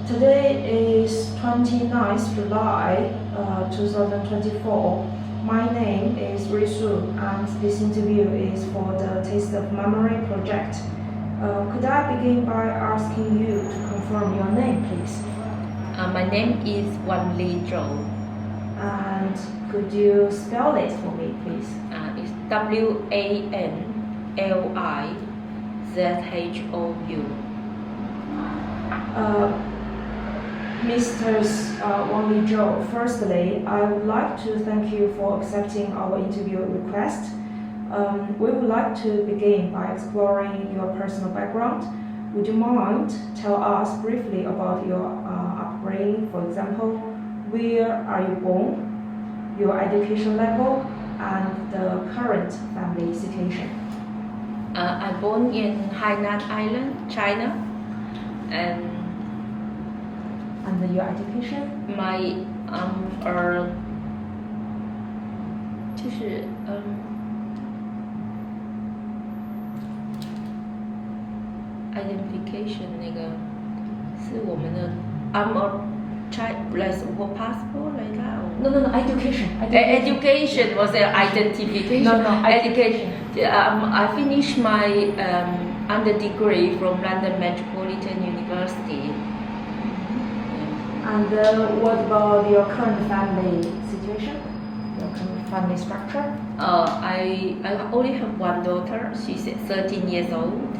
Today is 29th July 2024. My name is Zhou and this interview is for the Taste of Memory project. Could I begin by asking you to confirm your name, please? My name is Wanli Zhou. And could you spell it for me, please? It's WANLIZHOU. Mr. Wanli Zhou, firstly, I would like to thank you for accepting our interview request. We would like to begin by exploring your personal background. Would you mind tell us briefly about your upbringing? For example, where are you born, your education level, and the current family situation? I'm born in Hainan Island, China, and your education? My identification 那个是我们的 I'm a Chinese passport like that. No, education. Education was an identification. No, education. I finished my under degree from London Metropolitan University. And what about your current family situation? Your current family structure? I only have one daughter. She's 13 years old,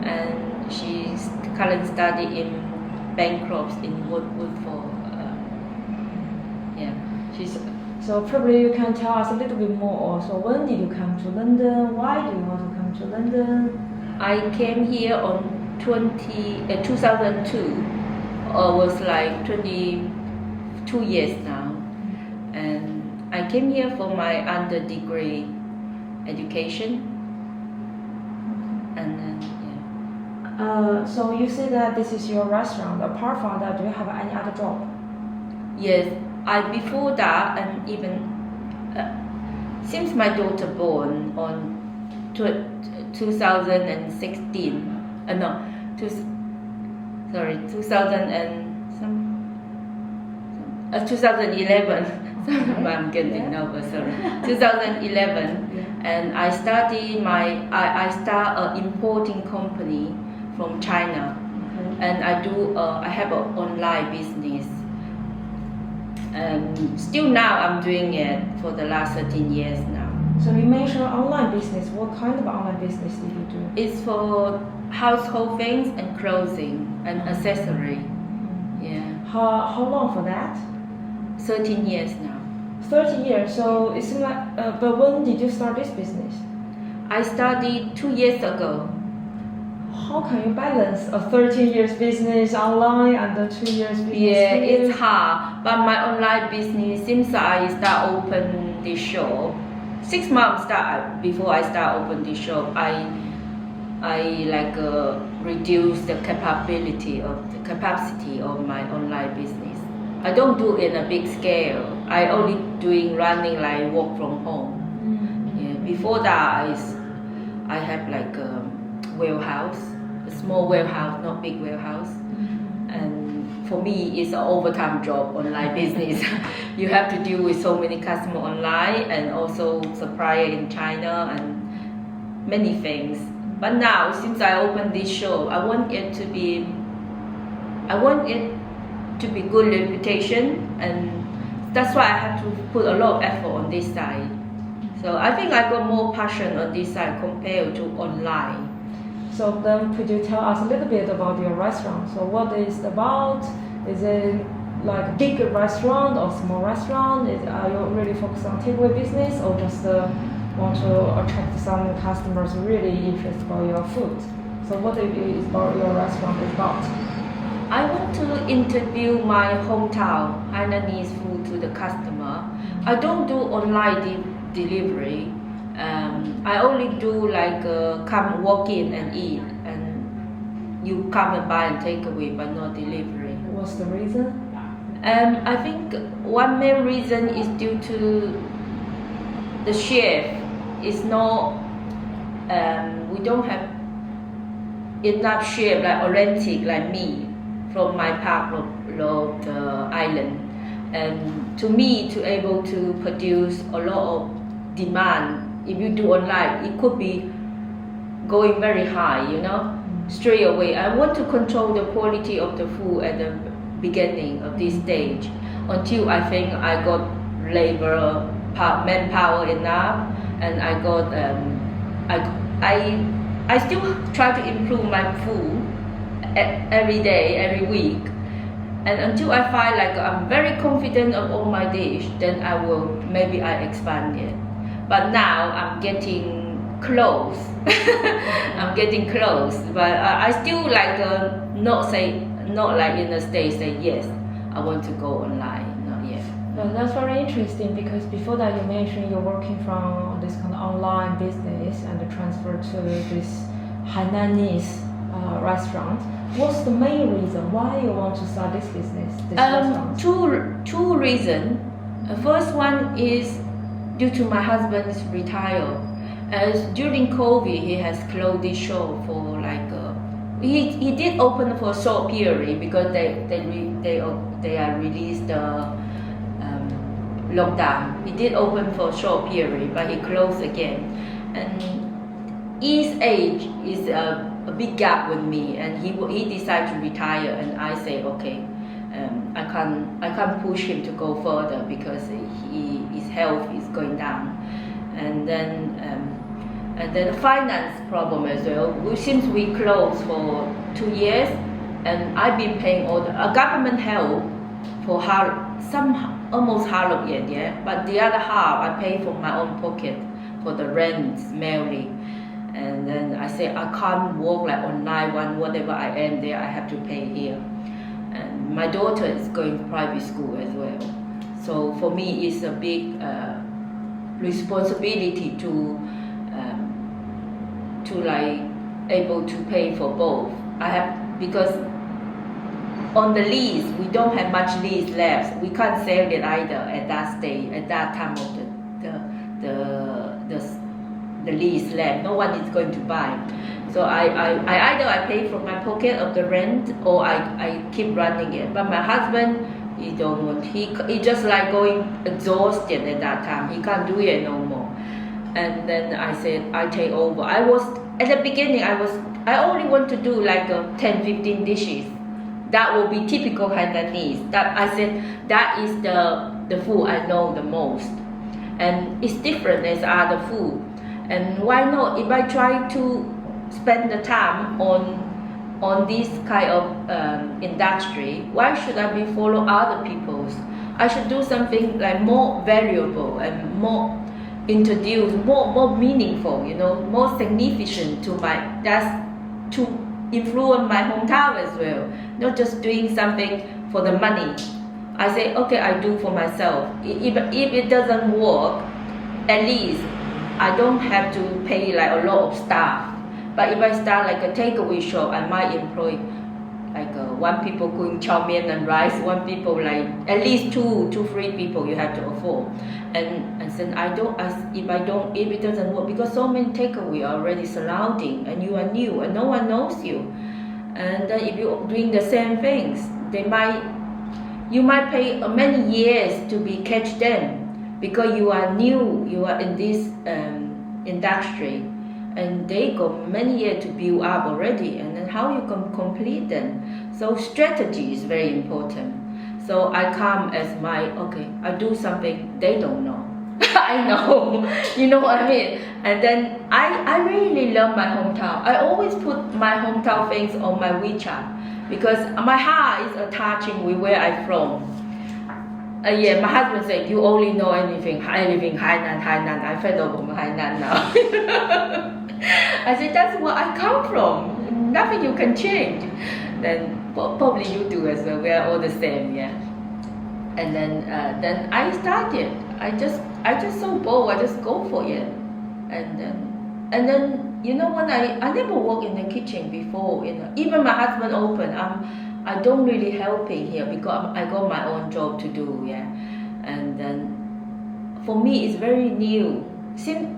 and she's currently studying in Bancroft in Woodford. So probably you can tell us a little bit more. So when did you come to London? Why do you want to come to London? I came here on 2002. Was like 22 years now, and I came here for my under degree education, and then So you say that this is your restaurant. Apart from that, do you have any other job? Yes, before that, and even since my daughter born on 2016, 2011. I'm getting nervous. Sorry, 2011, and I start an importing company from China, and I have an online business, and still now I'm doing it for the last 13 years now. So you mentioned online business. What kind of online business did you do? It's for household things and clothing and accessory. Yeah. How long for that? 13 years now. 30 years. So it's like, but when did you start this business? I started 2 years ago. How can you balance a 13 years business online and the 2 years business? Yeah, it's hard. But my online business, since I start open this shop, 6 months before I start open this shop, I reduce the capacity of my online business. I don't do it in a big scale. I only running like work from home. Yeah. Before that, I have like a warehouse, a small warehouse, not big warehouse. And for me, it's an overtime job, online business. You have to deal with so many customers online and also supplier in China and many things. But now, since I opened this shop, I want it to be good reputation, and that's why I have to put a lot of effort on this side. So I think I got more passion on this side compared to online. So then could you tell us a little bit about your restaurant? So what is it about? Is it like a big restaurant or small restaurant? Are you really focused on takeaway business, or just want to attract some customers really interested about your food? So what is about your restaurant is about? I want to interview my hometown Hainanese food to the customer. I don't do online delivery. I only do like come walk in and eat, and you come and buy and take away, but not delivery. What's the reason? I think one main reason is due to the chef is not. We don't have enough chef like authentic like me. from my part of the island. And to me, to able to produce a lot of demand, if you do online, it could be going very high, straight away. I want to control the quality of the food at the beginning of this stage until I think I got manpower enough, and I got I still try to improve my food every day, every week, and until I find like I'm very confident of all my dish, then maybe I expand it. But now I'm getting close. I'm getting close, but I still like not like in the States say yes, I want to go online. Not yet. Well, that's very interesting, because before that you mentioned you're working from this kind of online business and transfer to this Hainanese restaurant. What's the main reason why you want to start this business? Restaurant? Two reasons. First one is due to my husband's retire. As during COVID, he has closed this shop for like he did open for a short period because they are released the lockdown. He did open for a short period, but he closed again. And his age is a big gap with me, and he decided to retire, and I say okay, I can't push him to go further because his health is going down, and then finance problem as well. Since we closed for 2 years, and I've been paying all the government help for almost half of it, yeah. But the other half I pay from my own pocket for the rent mainly. And then I say I can't work like online, whatever I earn there I have to pay here. And my daughter is going to private school as well. So for me it's a big responsibility to like able to pay for both. Because on the lease we don't have much lease left. We can't sell it either at that stage, at that time of the lease left. No one is going to buy. So I either pay from my pocket of the rent, or I keep running it. But my husband, he don't want. He just like going exhausted at that time. He can't do it no more. And then I said I take over. At the beginning I only want to do like 10-15 dishes. That will be typical Hainanese. That I said that is the food I know the most, and it's different as other food. And why not? If I try to spend the time on this kind of industry, why should I be follow other people's? I should do something like more valuable and more introduce, more meaningful, more significant to influence my hometown as well. Not just doing something for the money. I say okay, I do for myself. If it doesn't work, at least I don't have to pay like a lot of staff. But if I start like a takeaway shop, I might employ like one people cooking chow mein and rice, one people like at least two, 3 people you have to afford. And then if it doesn't work, because so many takeaway are already surrounding, and you are new and no one knows you. And then if you're doing the same things, you might pay many years to catch them, because you are new, you are in this industry, and they got many years to build up already, and then how you can complete them. So strategy is very important. So I come as I do something they don't know. I know, you know what I mean? And then I really love my hometown. I always put my hometown things on my WeChat, because my heart is attaching with where I'm from. My husband said, you only know anything. I live in Hainan. I fed up on Hainan now. I said, that's where I come from. Nothing you can change. Then probably you do as well. We are all the same, yeah. And then I started. I just so bold. I just go for it. And then when I never worked in the kitchen before. Even my husband opened. I don't really helping here because I got my own job to do, yeah. And then for me it's very new. Since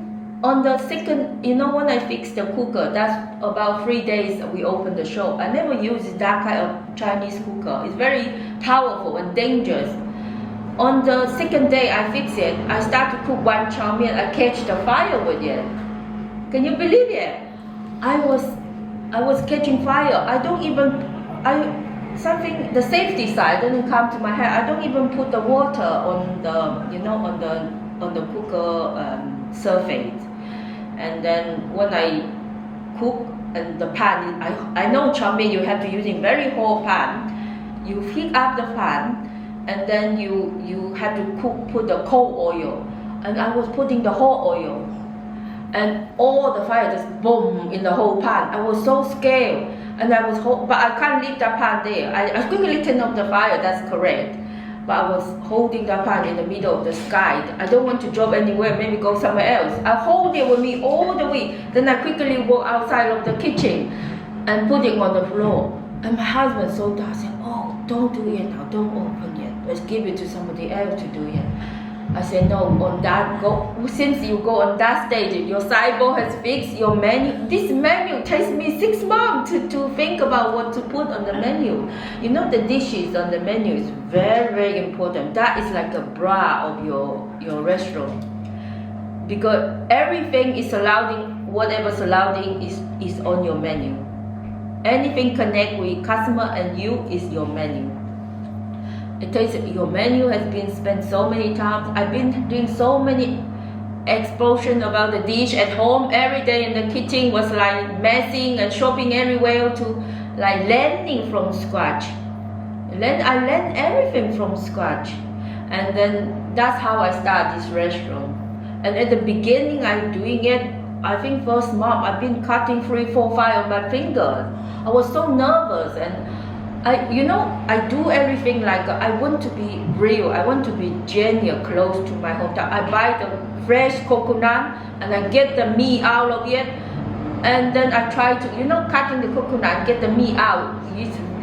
On the second, when I fixed the cooker, that's about 3 days we opened the shop. I never used that kind of Chinese cooker. It's very powerful and dangerous. On the second day I fix it, I start to cook one chow mein, I catch the fire with it. Can you believe it? I was catching fire. The safety side didn't come to my head. I don't even put the water on the cooker surface. And then when I cook, and the pan, I know chow mein you have to use in very hot pan. You heat up the pan, and then you have to put the cold oil. And I was putting the hot oil, and all the fire just boom in the whole pan. I was so scared, and but I can't leave that pan there. I quickly turned off the fire. That's correct. But I was holding the pan in the middle of the sky. I don't want to drop anywhere, maybe go somewhere else. I hold it with me all the way. Then I quickly walk outside of the kitchen and put it on the floor. And my husband saw that, said, "Oh, don't do it now, don't open it. Let's give it to somebody else to do it." I said, "No, since you go on that stage, your sideboard has fixed your menu. This menu takes me 6 months to think about what to put on the menu. The dishes on the menu is very, very important. That is like a bra of your restaurant. Because everything is whatever surrounding is on your menu. Anything connect with customer and you is your menu. It takes your menu has been spent so many times. I've been doing so many explosion about the dish at home. Every day in the kitchen was like messing and shopping everywhere to like learning from scratch. I learned everything from scratch, and then that's how I start this restaurant. And at the beginning, I'm doing it. I think first month I've been cutting 3, 4, 5 of my fingers. I was so nervous, and I do everything like I want to be real. I want to be genuine, close to my hometown. I buy the fresh coconut and I get the meat out of it, and then I try to, cutting the coconut, get the meat out.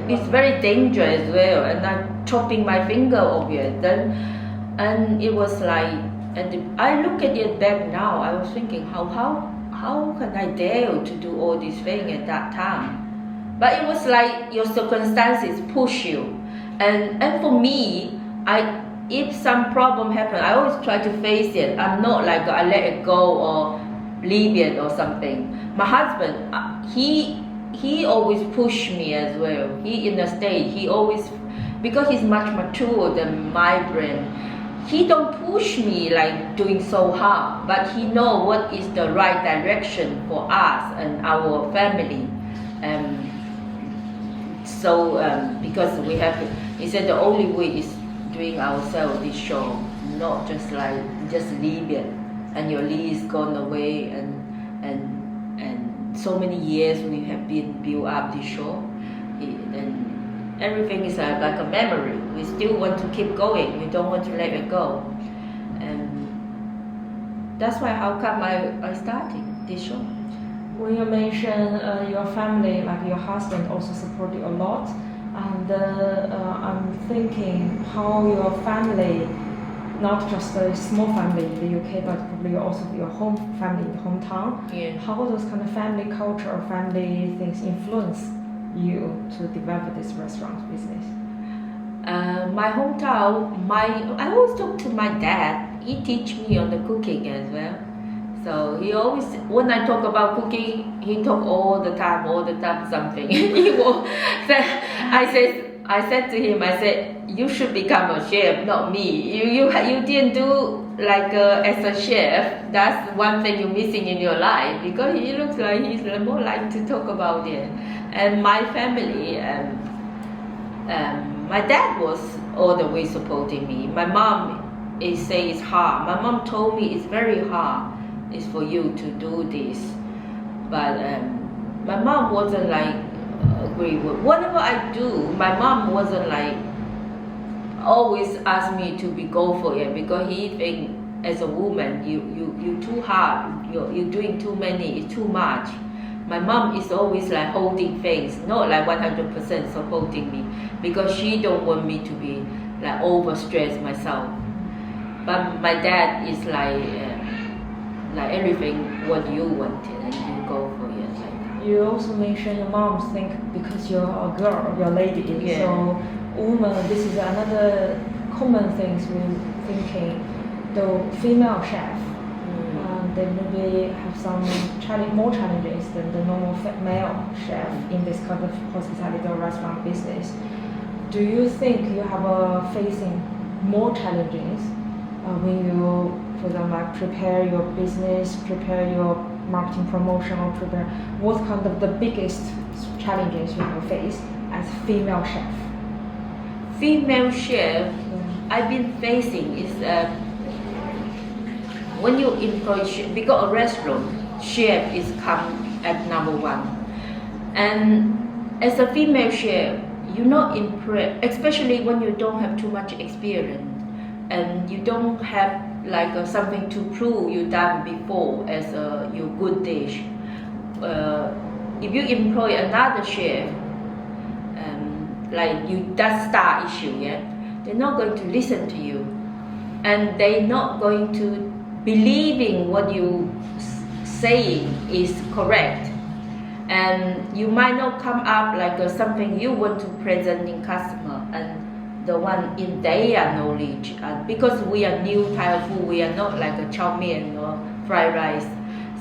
It's very dangerous as well, and I'm chopping my finger off it. And it was like, and I look at it back now. I was thinking, how can I dare to do all these things at that time? But it was like your circumstances push you, and for me, if some problem happen, I always try to face it. I'm not like I let it go or leave it or something. My husband, he always push me as well. He in the state, he always, because he's much mature than my brain, he don't push me like doing so hard, but he know what is the right direction for us and our family. Because we have, he said the only way is doing ourselves this show, not just leave it and your lease gone away, and so many years we have been built up this show, and everything is like a memory. We still want to keep going. We don't want to let it go, and that's why how come I started this show. When you mention your family, like your husband also supported a lot, and I'm thinking how your family, not just a small family in the UK, but probably also your home family in the hometown, how those kind of family culture or family things influence you to develop this restaurant business? My hometown, I always talk to my dad. He teach me on the cooking as well. So he always, when I talk about cooking, he talk all the time something. I said to him, I said, you should become a chef, not me. You didn't do like as a chef. That's one thing you're missing in your life, because he looks like he's more like to talk about it. And my family, my dad was all the way supporting me. My mom, say it's hard. My mom told me it's very hard. It's for you to do this, but my mom wasn't like agree with whatever I do. My mom wasn't like always ask me to go for it, because he think as a woman you too hard, you're doing too many, it's too much. My mom is always like holding things, not like 100% supporting me, because she don't want me to be like overstressed myself. But my dad is like like everything what you wanted and you go for it like that. You also mentioned your mom think because you're a girl, you're a lady, Yeah. so woman, this is another common things we're thinking. The female chef, they maybe have some more challenges than the normal male chef in this kind of hospitality or restaurant business. Do you think you have facing more challenges when you, for example, like prepare your business, prepare your marketing promotion, or prepare what kind of the biggest challenges you have faced as female chef? Female chef I've been facing is when you employ chef, because a restaurant chef is come at number one, and as a female chef you're not impressed, especially when you don't have too much experience and you don't have like something to prove you done before as your good dish. If you employ another chef, like you, that star issue, yeah, they're not going to listen to you, and they're not going to believing what you saying is correct, and you might not come up like something you want to present in customer and the one in their knowledge, because we are new type of food, we are not like a chow mein or fried rice,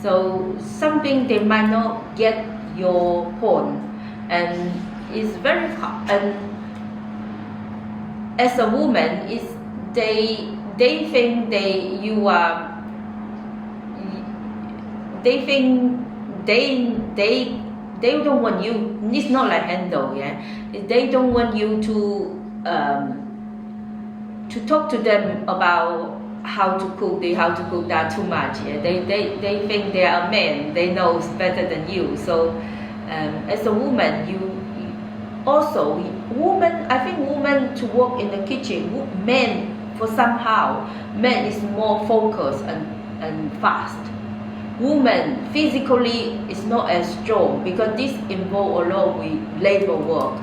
so something they might not get your point, and it's very hard. And as a woman, is they think they think they don't want you. It's not like handle, yeah. They don't want you to talk to them about how to cook that too much. Yeah, they think they are men. They know better than you. So as a woman, you also woman. I think women to work in the kitchen. Men men is more focused and fast. Woman physically is not as strong because this involves a lot with labor work,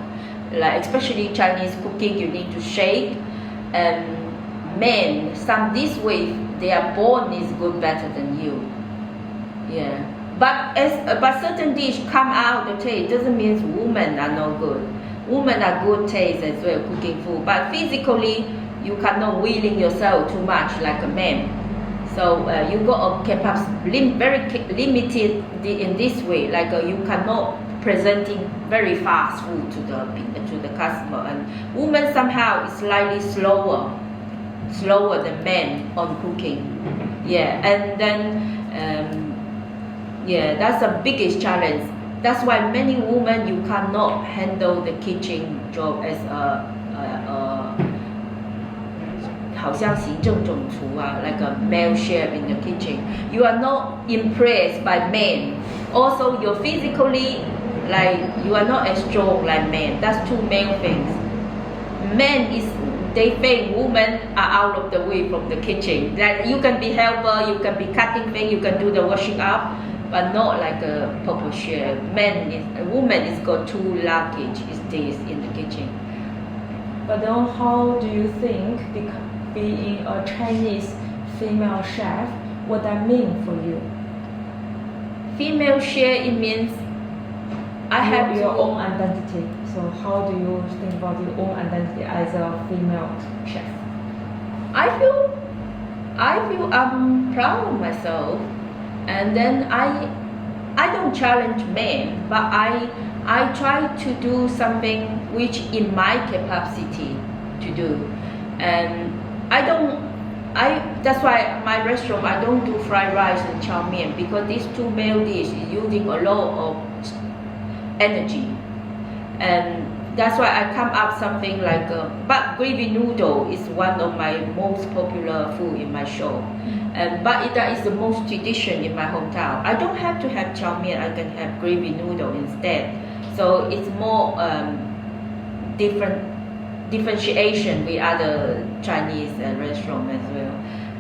like especially Chinese cooking, you need to shake. And men, this way their bone is good better than you. Yeah, but certain dish come out the taste doesn't mean women are not good. Women are good taste as well cooking food, but physically you cannot willing yourself too much like a man. So you got a capacity very limited in this way. Like you cannot presenting very fast food to the customer. And women somehow is slightly slower than men on cooking. Yeah, and then yeah, that's the biggest challenge. That's why many women you cannot handle the kitchen job as a 好像行政总厨 like a male chef in the kitchen. You are not impressed by men. Also, you're physically, like, you are not as strong like men. That's two male things. Men is, they think women are out of the way from the kitchen. That you can be helper, you can be cutting things, you can do the washing up, but not like a proper chef. A woman is got two luggage days in the kitchen. But then how do you think being a Chinese female chef, what that mean for you? Female chef, it means I have your own identity. So how do you think about your own identity as a female chef? I feel I'm proud of myself, and then I don't challenge men, but I try to do something which in my capacity to do, and that's why my restaurant I don't do fried rice and chow mein, because these two male dishes is using a lot of energy, and that's why I come up something like but gravy noodle is one of my most popular food in my show, but that is the most tradition in my hometown. I don't have to have chow mein, I can have gravy noodle instead, so it's more differentiation with other Chinese restaurants as well.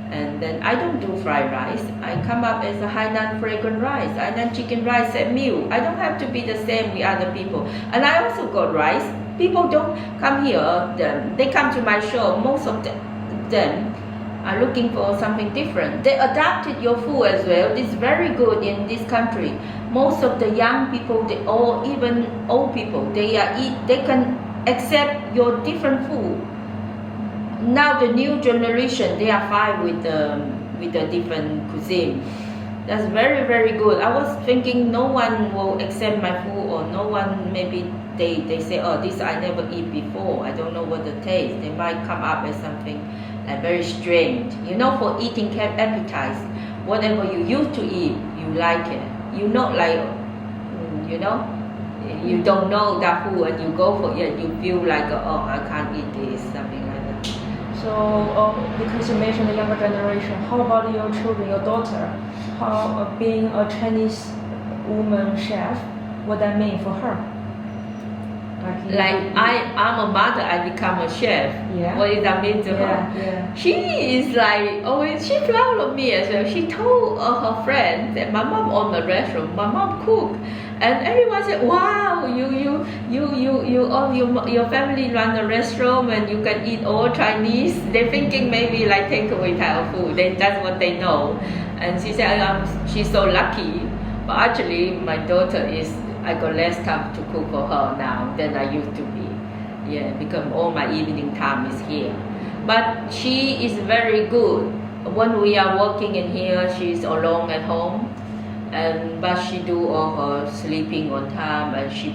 And then I don't do fried rice. I come up as a Hainan fragrant rice, Hainan chicken rice set meal. I don't have to be the same with other people. And I also got rice. People don't come here. They come to my show. Most of them are looking for something different. They adapted your food as well. It's very good in this country. Most of the young people, or even old people, they can accept your different food. Now the new generation, they are fine with the different cuisine. That's very, very good. I was thinking no one will accept my food, or no one, maybe they say, oh, this I never eat before. I don't know what the taste. They might come up as something like very strange. You know, for eating appetize, whatever you used to eat, you like it. You not like, you know, you don't know that food and you go for it, you feel like, oh, I can't eat this, something like that. So, because you mentioned the younger generation, how about your children, your daughter? How being a Chinese woman chef, what that mean for her? I'm a mother, I become a chef. Yeah. What does that mean to her? Yeah. She is like always. She proud of me as well. She told her friends that my mom owned a restaurant. My mom cooked, and everyone said, "Wow, your family run a restaurant and you can eat all Chinese." They're thinking maybe like takeaway type of food. That's what they know. And she said, she's so lucky. But actually, my daughter I got less time to cook for her now than I used to be. Yeah, because all my evening time is here. But she is very good. When we are working in here, she's alone at home. But she do all her sleeping on time, and she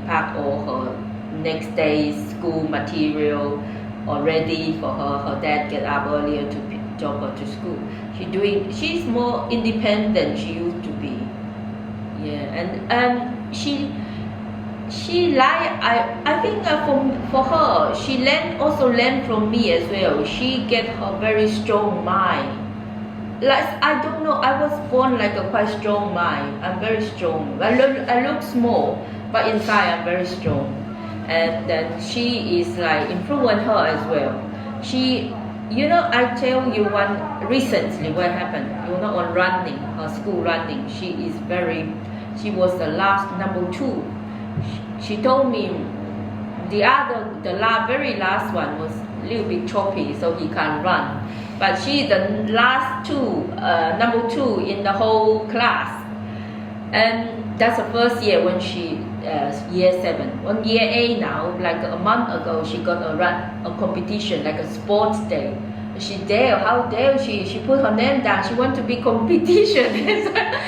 pack all her next day's school material already for her. Her dad get up earlier to drop her to school. She's more independent she used to be. Yeah, and she like I think for her she also learn from me as well. She get her very strong mind. Like I don't know, I was born like a quite strong mind. I'm very strong. I look small, but inside I'm very strong. And then she is like influence her as well. I tell you one recently what happened. On running, her school running. She was the last number 2. She told me very last one was a little bit choppy, so he can't run. But she the last number 2 in the whole class. And that's the first year when she year 7. On year 8 now, like a month ago, she got a competition, like a sports day. How dare she put her name down. She want to be competition.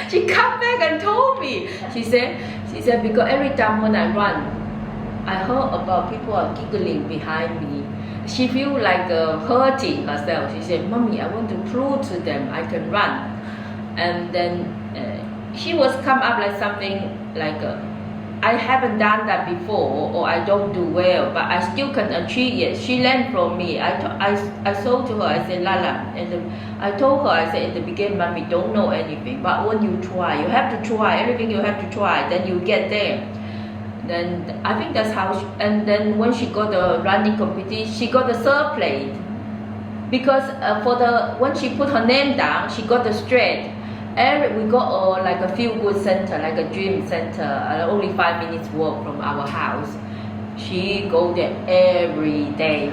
She come back and told me. She said because every time when I run, I heard about people are giggling behind me. She feel like hurting herself. She said, "Mommy, I want to prove to them I can run." And then she was come up like something like I haven't done that before, or I don't do well, but I still can achieve it. She learned from me. I told to her, I said, Lala, and I told her, I said, in the beginning, Mommy don't know anything, but when you try, you have to try, everything you have to try, then you get there. Then I think that's how, and then when she got the running competition, she got the 3rd place. Because when she put her name down, she got the straight. We got like a feel-good center, like a dream center, only 5 minutes walk from our house. She go there every day.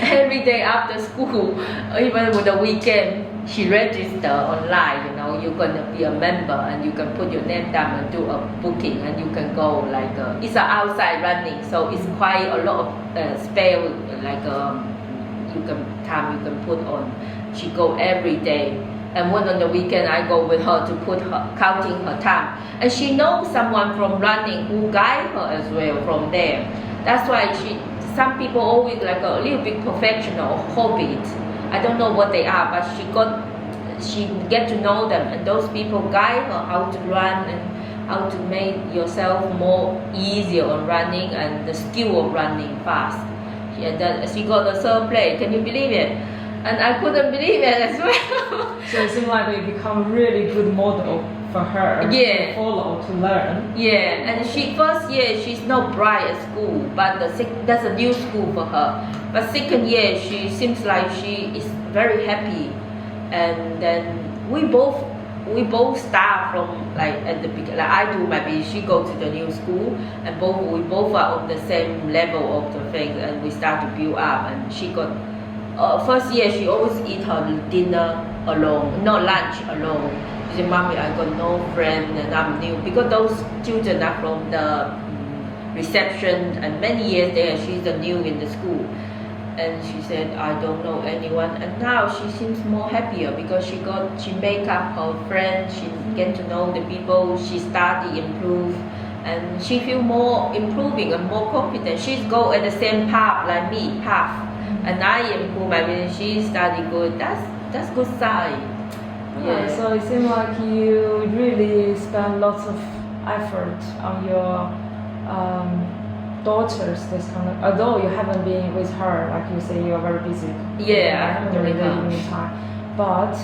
Every day after school, even with the weekend, she register online. You're gonna be a member, and you can put your name down and do a booking, and you can go like it's an outside running, so it's quite a lot of spare like you can put on. She go every day. And when on the weekend I go with her to counting her time. And she knows someone from running who guide her as well from there. That's why some people always like a little bit professional hobbies. I don't know what they are, but she get to know them, and those people guide her how to run and how to make yourself more easier on running and the skill of running fast. She got the 3rd place. Can you believe it? And I couldn't believe it as well. So it seemed like we become a really good model for her to follow, to learn. Yeah, and first year she's not bright at school, but that's a new school for her. But 2nd year she seems like she is very happy, and then we both start from like at the beginning. Like I do maybe she go to the new school, and we both are on the same level of the thing, and we start to build up. And she got first year she always eat her dinner alone, not lunch alone. She said, "Mommy, I got no friend and I'm new," because those children are from the reception and many years there. She's the new in the school, and she said, "I don't know anyone." And now she seems more happier because she make up her friends. She get to know the people. She study, improve, and she feel more improving and more confident. She's go at the same path like me, and I improve. I mean, she study good. That's good sign. Yeah. So it seems like you really spend lots of effort on your daughters. This kind of, although you haven't been with her, like you say, you're very busy. Yeah, I haven't really given you time. But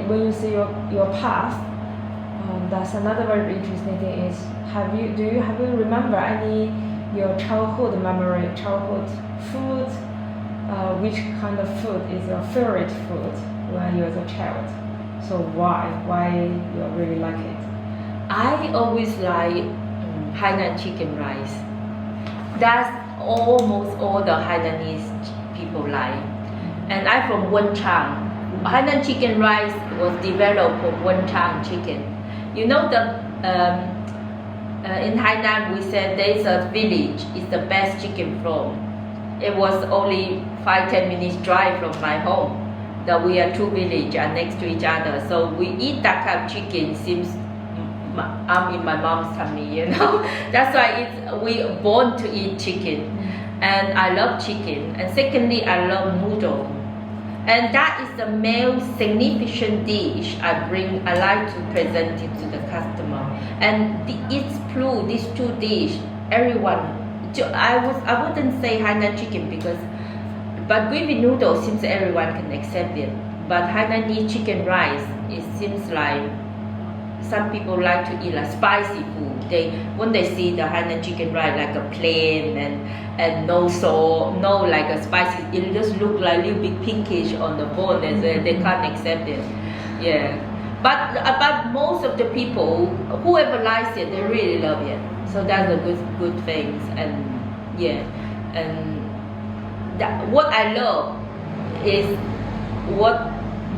when you see your past, that's another very interesting thing. Is have you remember any your childhood memory, childhood food? Which kind of food is your favorite food when you was a child? So why you really like it? I always like Hainan chicken rice. That's almost all the Hainanese people like. And I'm from Wenchang. Hainan chicken rice was developed from Wenchang chicken. You know in Hainan we said there is a village is the best chicken from. It was only 5-10 minutes drive from my home. That we are two villages are next to each other, so we eat that kind of chicken. Seems I'm in my mom's tummy, you know. That's why we born to eat chicken, and I love chicken. And secondly, I love noodle, and that is the main significant dish I like to present it to the customer. And it's true, these two dishes, everyone. I wouldn't say Hainan chicken but gravy noodle seems everyone can accept it. But Hainanese chicken rice, it seems like some people like to eat like spicy food. When they see the Hainan chicken rice like a plain and no salt, no like a spicy, it just look like a little bit pinkish on the bone, and they can't accept it. Yeah. But most of the people, whoever likes it, they really love it. So that's a good thing. And yeah, and what I love is what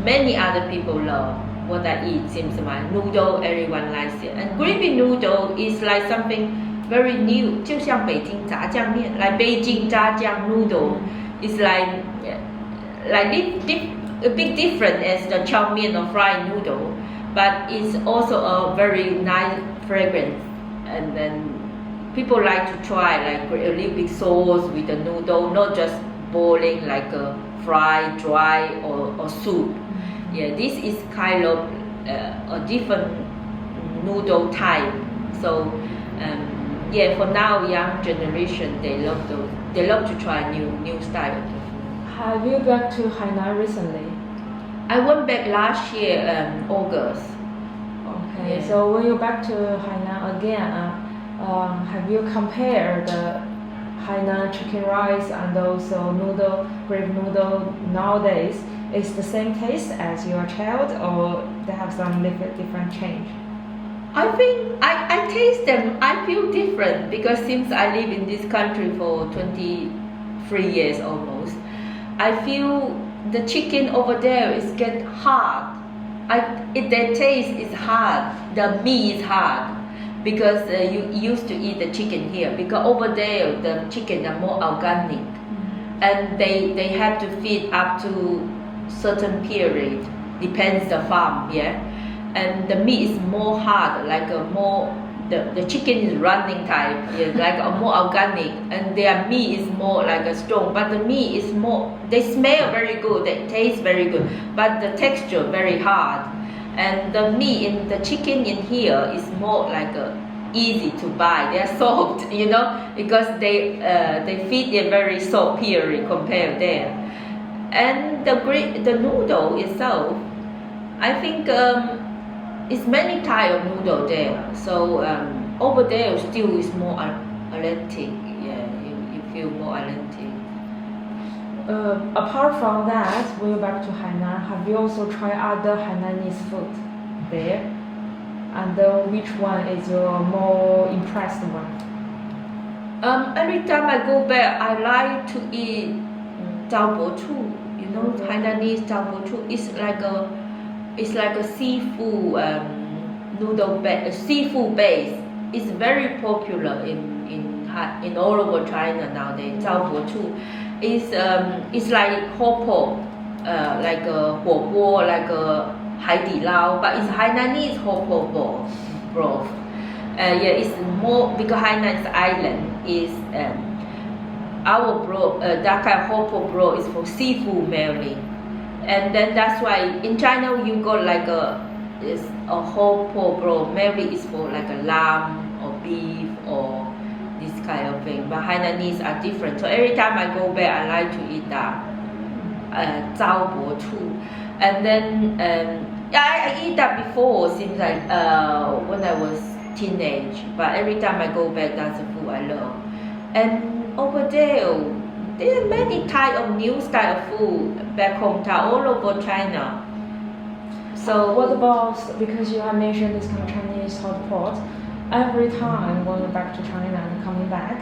many other people love. What I eat seems like noodle, everyone likes it. And gravy noodle is like something very new. 就像北京炸酱面, like Beijing 炸酱 noodle. It's like a bit different as the chow mein or fried noodle, but it's also a very nice fragrance. And then people like to try like a little bit sauce with the noodle, not just boiling like a fried, dry or soup. Yeah, this is kind of a different noodle type. So yeah, for now, young generation they love to try new style. Have you back to Hainan recently? I went back last year, August. Okay, Yeah. so when you're back to Hainan again, have you compared the Hainan chicken rice and also grape noodle nowadays? Is the same taste as your child, or they have some little different change? I think I taste them. I feel different because since I live in this country for 23 years almost, I feel the chicken over there is get hard. Their taste is hard. The meat is hard because you used to eat the chicken here. Because over there the chicken are more organic, and they have to feed up to certain period, depends the farm, yeah. And the meat is more hard, like a more the chicken is running type, yeah, like a more organic, and their meat is more like a strong. But the meat is more, they smell very good, they taste very good, but the texture very hard. And the meat in the chicken in here is more like easy to buy. They are soft, you know, because they feed a very soft period compared there. And the noodle itself, I think it's many type of noodle there. So over there still is more authentic. Yeah, you feel more authentic. Apart from that, when you're back to Hainan, have you also tried other Hainanese food there? And which one is your more impressed one? Every time I go back, I like to eat Zhou you know, Hainanese Zhou it's like a seafood seafood base. It's very popular in all over China nowadays. Zhou it's like hot pot, like a 火锅, like a 海底捞, but it's Hainanese hot pot broth. Yeah, it's more because Hainan island is our broth. That kind of hot pot broth is for seafood mainly, and then that's why in China you got like a hot pot broth. Maybe it's for like a lamb or beef or this kind of thing. But Hainanese are different. So every time I go back, I like to eat that 糟粕醋, and then I eat that before since like when I was teenage. But every time I go back, that's the food I love. And over there are many type of new style of food back hometown all over China. So what about, because you have mentioned this kind of Chinese hot pot, every time going back to China and coming back,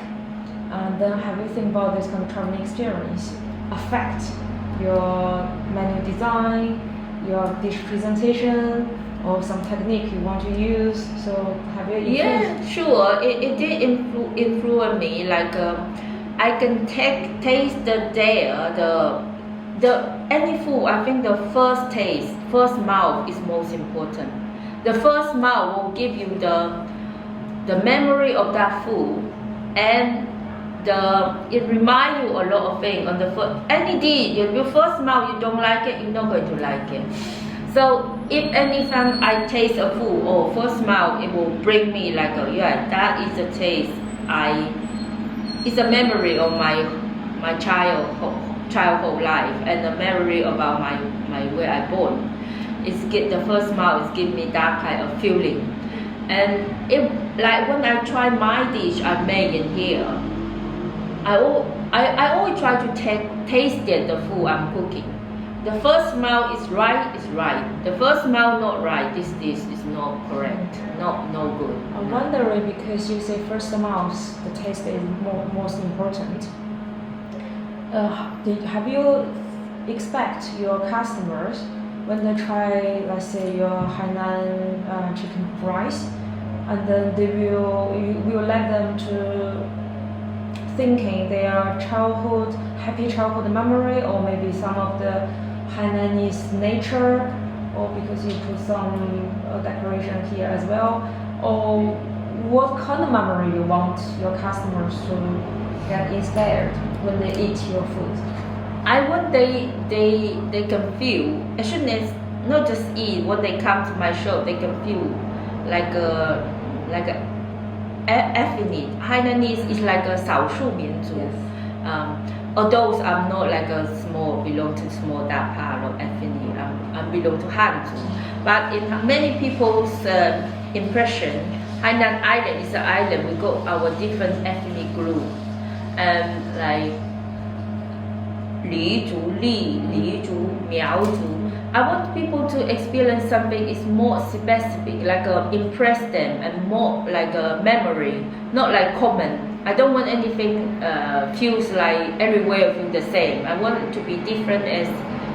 and then have you think about this kind of traveling experience affect your menu design, your dish presentation, or some technique you want to use? So have you influenced? Yeah, sure. It did influence me. Like I can taste the any food. I think the first taste, first mouth is most important. The first mouth will give you the memory of that food, and it reminds you a lot of things on the first. Any dish, your first mouth you don't like it, you're not going to like it. So if anytime I taste a food or first mouth, it will bring me like yeah, that is a taste. It's a memory of my childhood life, and a memory about my where I born. The first mouth is give me that kind of feeling. And like when I try my dish I made in here, I always try to taste the food I'm cooking. The first smell is right. The first smell not right, this dish is not correct, no good. I'm wondering, because you say first smell, the taste is most important. Have you expect your customers, when they try, let's say, your Hainan chicken rice, and then you will let them to thinking their happy childhood memory, or maybe some of the Hainanese nature, or because you put some decoration here as well, or what kind of memory you want your customers to get inspired when they eat your food? I want they can feel, actually not just eat, when they come to my shop they can feel like a ethnic. Hainanese is like a 少数民族. Although I'm not like belong to small that part of ethnic, I belong to Hanzu. But in many people's impression, Hainan Island is an island. We got our different ethnic group, and like Li Zhu, Miao Zhu. I want people to experience something is more specific, like impress them, and more like a memory, not like common. I don't want anything feels like everywhere feel the same. I want it to be different as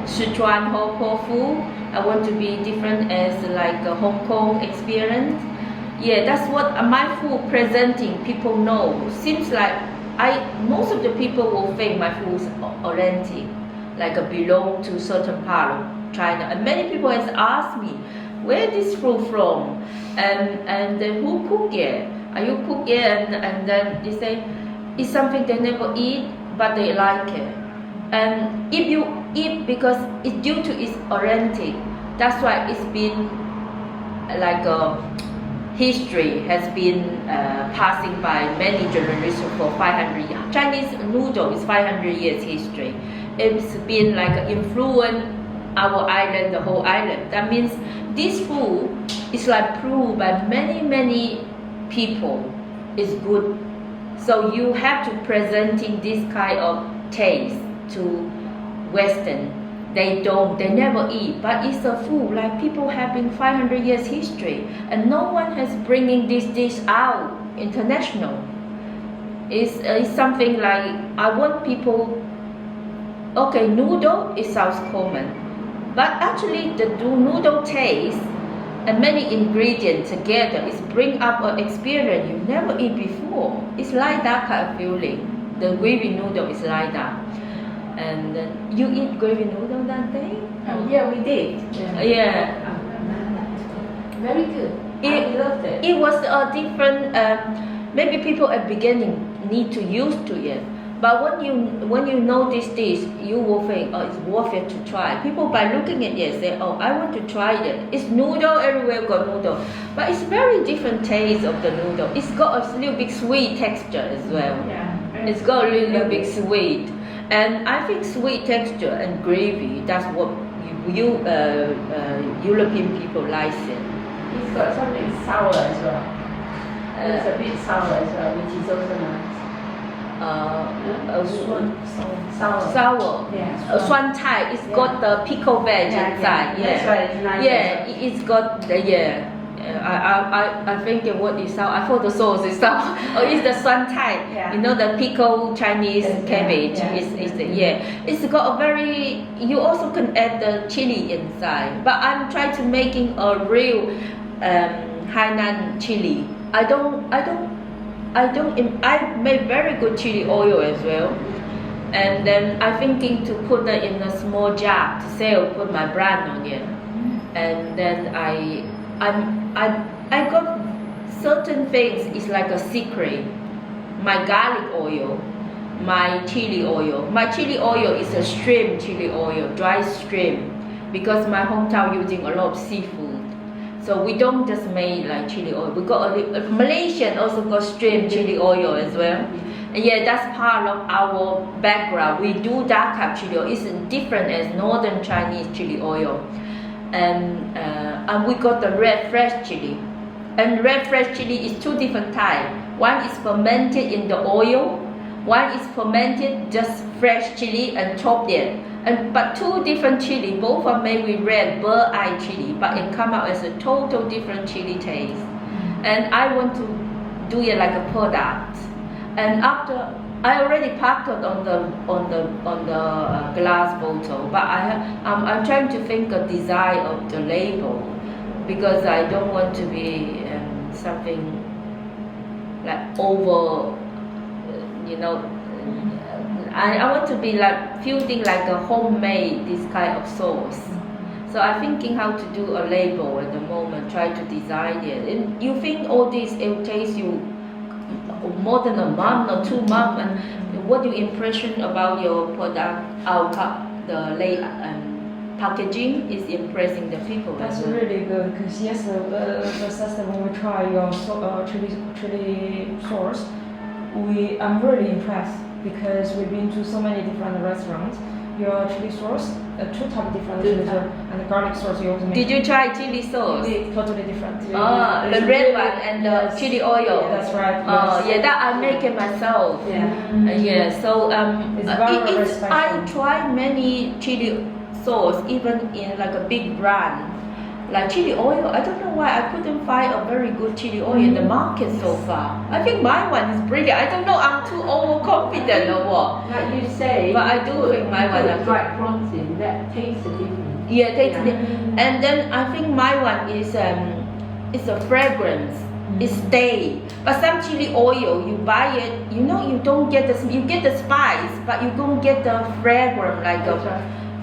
Sichuan hot pot food. I want to be different as like a Hong Kong experience. Yeah, that's what my food presenting. People know. Seems like most of the people will think my food is authentic, like belong to certain part of China. And many people has asked me, where this food from, and who cook it? Are you cook it? And then they say it's something they never eat, but they like it. And if you eat, because it's due to its authentic, that's why it's been like history has been passing by many generations for 500 years. Chinese noodle is 500 years history. It's been like influence our island, the whole island. That means this food is like proved by many people is good. So you have to presenting this kind of taste to Western. They never eat, but it's a food like people have been 500 years history, and no one has bringing this dish out international. It's something like I want people okay, noodle, it sounds common, but actually the noodle taste and many ingredients together is bring up an experience you never eat before. It's like that kind of feeling. The gravy noodle is like that. And you eat gravy noodle that day? Yeah, we did. Yeah. Very good. I loved it. It was a different. Maybe people at beginning need to used to it. But when you know this dish, you will think, oh, it's worth it to try. People by looking at it say, oh, I want to try it. It's noodle, everywhere got noodle. But it's very different taste of the noodle. It's got a little bit sweet texture as well. Yeah. It's got a little bit sweet. And I think sweet texture and gravy, that's what European people like it. It's got something sour as well. It's a bit sour as well, which is also nice. Sour. Yeah. 酸菜, it's got the pickle veg inside. Yeah. That's right, it's nice. Yeah, it's got the, I think what is sour, I thought the sauce is sour. Oh, it's the 酸菜. Yeah. You know the pickled Chinese cabbage. It's got a very, you also can add the chili inside. But I'm trying to making a real Hainan chili. I made very good chili oil as well. And then I'm thinking to put it in a small jar to sell, put my brand on it. And then I got certain things, it's like a secret. My garlic oil, my chili oil. My chili oil is a shrimp chili oil, dry shrimp, because my hometown using a lot of seafood. So we don't just make like chili oil. We got Malaysian also got shrimp chili oil as well. And yeah, that's part of our background. We do that kind of chili oil. It's different as northern Chinese chili oil. And we got the red fresh chili. And red fresh chili is two different types. One is fermented in the oil. One is fermented just fresh chili and chopped it. But two different chili, both are made with red bird eye chili, but it come out as a total different chili taste. And I want to do it like a product. And after I already packed it on the glass bottle, but I'm trying to think of design of the label, because I don't want to be something like over, I want to be like feeling like a homemade this kind of sauce. So I'm thinking how to do a label at the moment, try to design it. And you think all this, it will take you more than a month or 2 months, and what your impression about your product outcome, the packaging is impressing the people? That's really good, because yes, the system when we try your chili sauce, I'm really impressed, because we've been to so many different restaurants. Your chili sauce, two types of different chili sauce, and the garlic sauce you also make. Did you try chili sauce? Totally different. The red one and the chili oil. Yeah, that's right. Yeah, that I make it myself. Yeah. So it's very special. I tried many chili sauce, even in like a big brand, like chili oil. I don't know why I couldn't find a very good chili oil in the market so far. I think my one is brilliant. I don't know, I'm too overconfident or what. Like you say, but I do think my one is right prawns in, that tastes different. Yeah, tastes different. And then I think my one is it's a fragrance. It's stay. But some chili oil, you buy it, you don't get you get the spice, but you don't get the fragrance like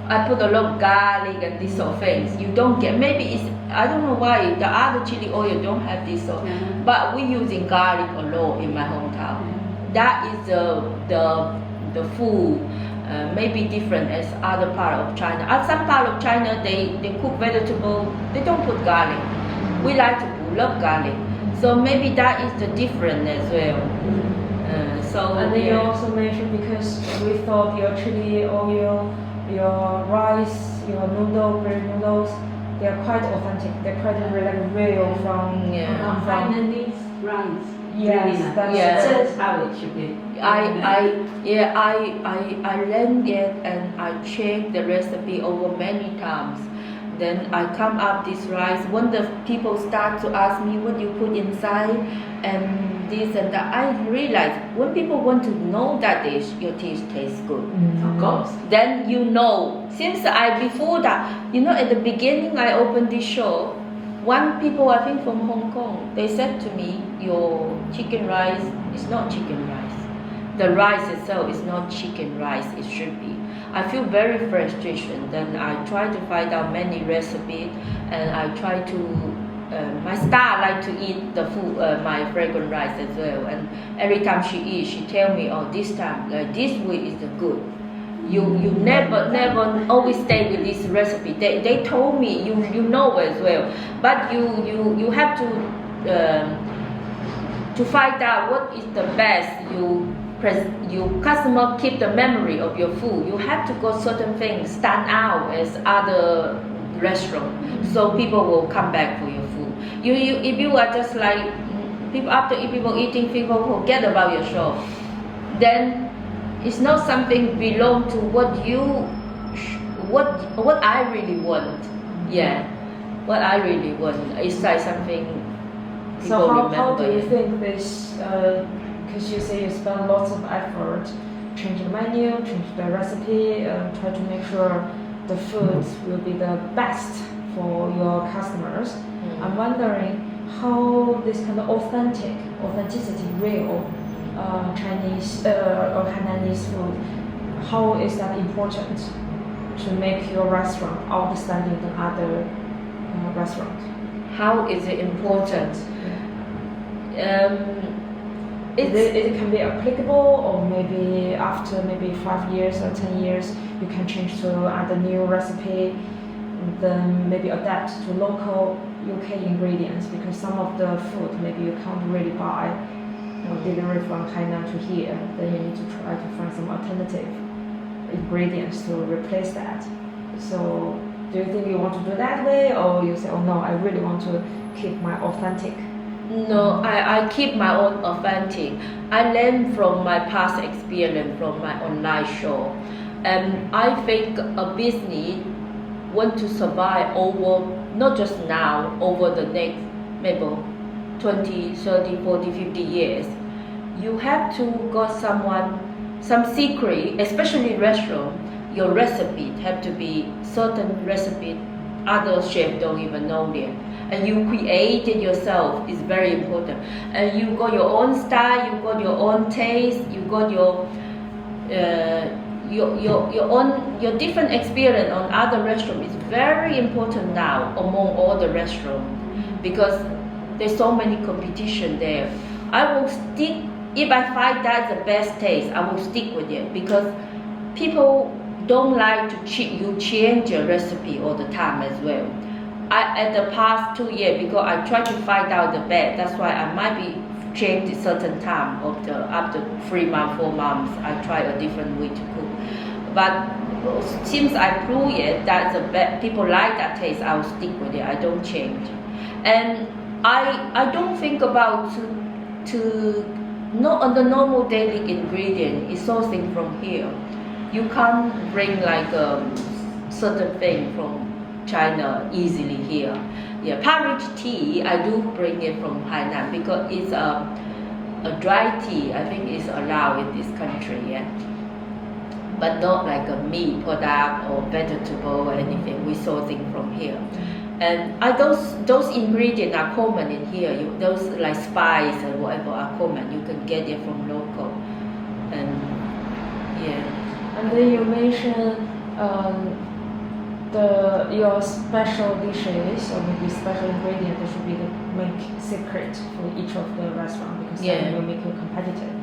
I put a lot of garlic and this sort of things. You don't get, maybe it's, I don't know why the other chili oil don't have this sort. But we using garlic a lot in my hometown. That is the food maybe different as other part of China. At some part of China they cook vegetable, they don't put garlic. We like to love garlic. So maybe that is the difference as well. And then you also mentioned, because we thought your chili oil, your rice, your noodles, they are quite authentic. They're quite real from Hainanese rice. Yes, that's how it should be. I learned it and I checked the recipe over many times. Then I come up this rice. When the people start to ask me what you put inside and this and that, I realize when people want to know that dish, your dish tastes good. Of course. Then you know. Since before that, at the beginning I opened this shop, one people I think from Hong Kong, they said to me, your chicken rice is not chicken rice. The rice itself is not chicken rice, it should be. I feel very frustration. Then I try to find out many recipes, and I try to. My star like to eat the food, my fragrant rice as well. And every time she eats, she tell me, "Oh, this time, this way is the good. You never always stay with this recipe." They told me you know as well, but you have to find out what is the best. Your customer keep the memory of your food. You have to go certain things stand out as other restaurant, so people will come back for your food. If you are just like people after people eating, people forget about your shop, then it's not something belong to what I really want. Yeah, what I really want. It's like something. So how do you think this? Because you say you spend lots of effort, change the menu, change the recipe, try to make sure the foods will be the best for your customers. I'm wondering how this kind of authenticity, real Chinese or Hainanese food, how is that important to make your restaurant outstanding than other restaurants? How is it important? It can be applicable, or maybe after 5 years or 10 years, you can change to add a new recipe, and then maybe adapt to local UK ingredients, because some of the food maybe you can't really buy or deliver from Hainan to here. Then you need to try to find some alternative ingredients to replace that. So do you think you want to do that way, or you say, oh no, I really want to keep my authentic? No, I keep my own authentic. I learned from my past experience from my online show. And I think a business want to survive over, not just now, over the next maybe 20, 30, 40, 50 years. You have to got some secret, especially restaurant, your recipe have to be certain recipe other chefs don't even know them. And you create it yourself is very important. And you got your own style, you got your own taste, you got your different experience on other restaurants. It's very important now among all the restaurants, because there's so many competition there. I will stick, if I find that's the best taste, I will stick with it, because people don't like to change your recipe all the time as well. At the past 2 years, because I try to find out the best, that's why I might be changed a certain time after 3 months, 4 months, I try a different way to cook. But since I prove it that the best, people like that taste, I will stick with it. I don't change. And I don't think about to not on the normal daily ingredient is sourcing from here. You can't bring like a certain thing from China easily here. Yeah, porridge tea, I do bring it from Hainan because it's a dry tea. I think it's allowed in this country, yeah. But not like a meat product or vegetable or anything. We sourcing from here, and those ingredients are common in here. Those like spice and whatever are common. You can get it from local, and yeah. And then you mentioned your special dishes or maybe special ingredient that should be the make secret for each of the restaurant, because then will make you competitive.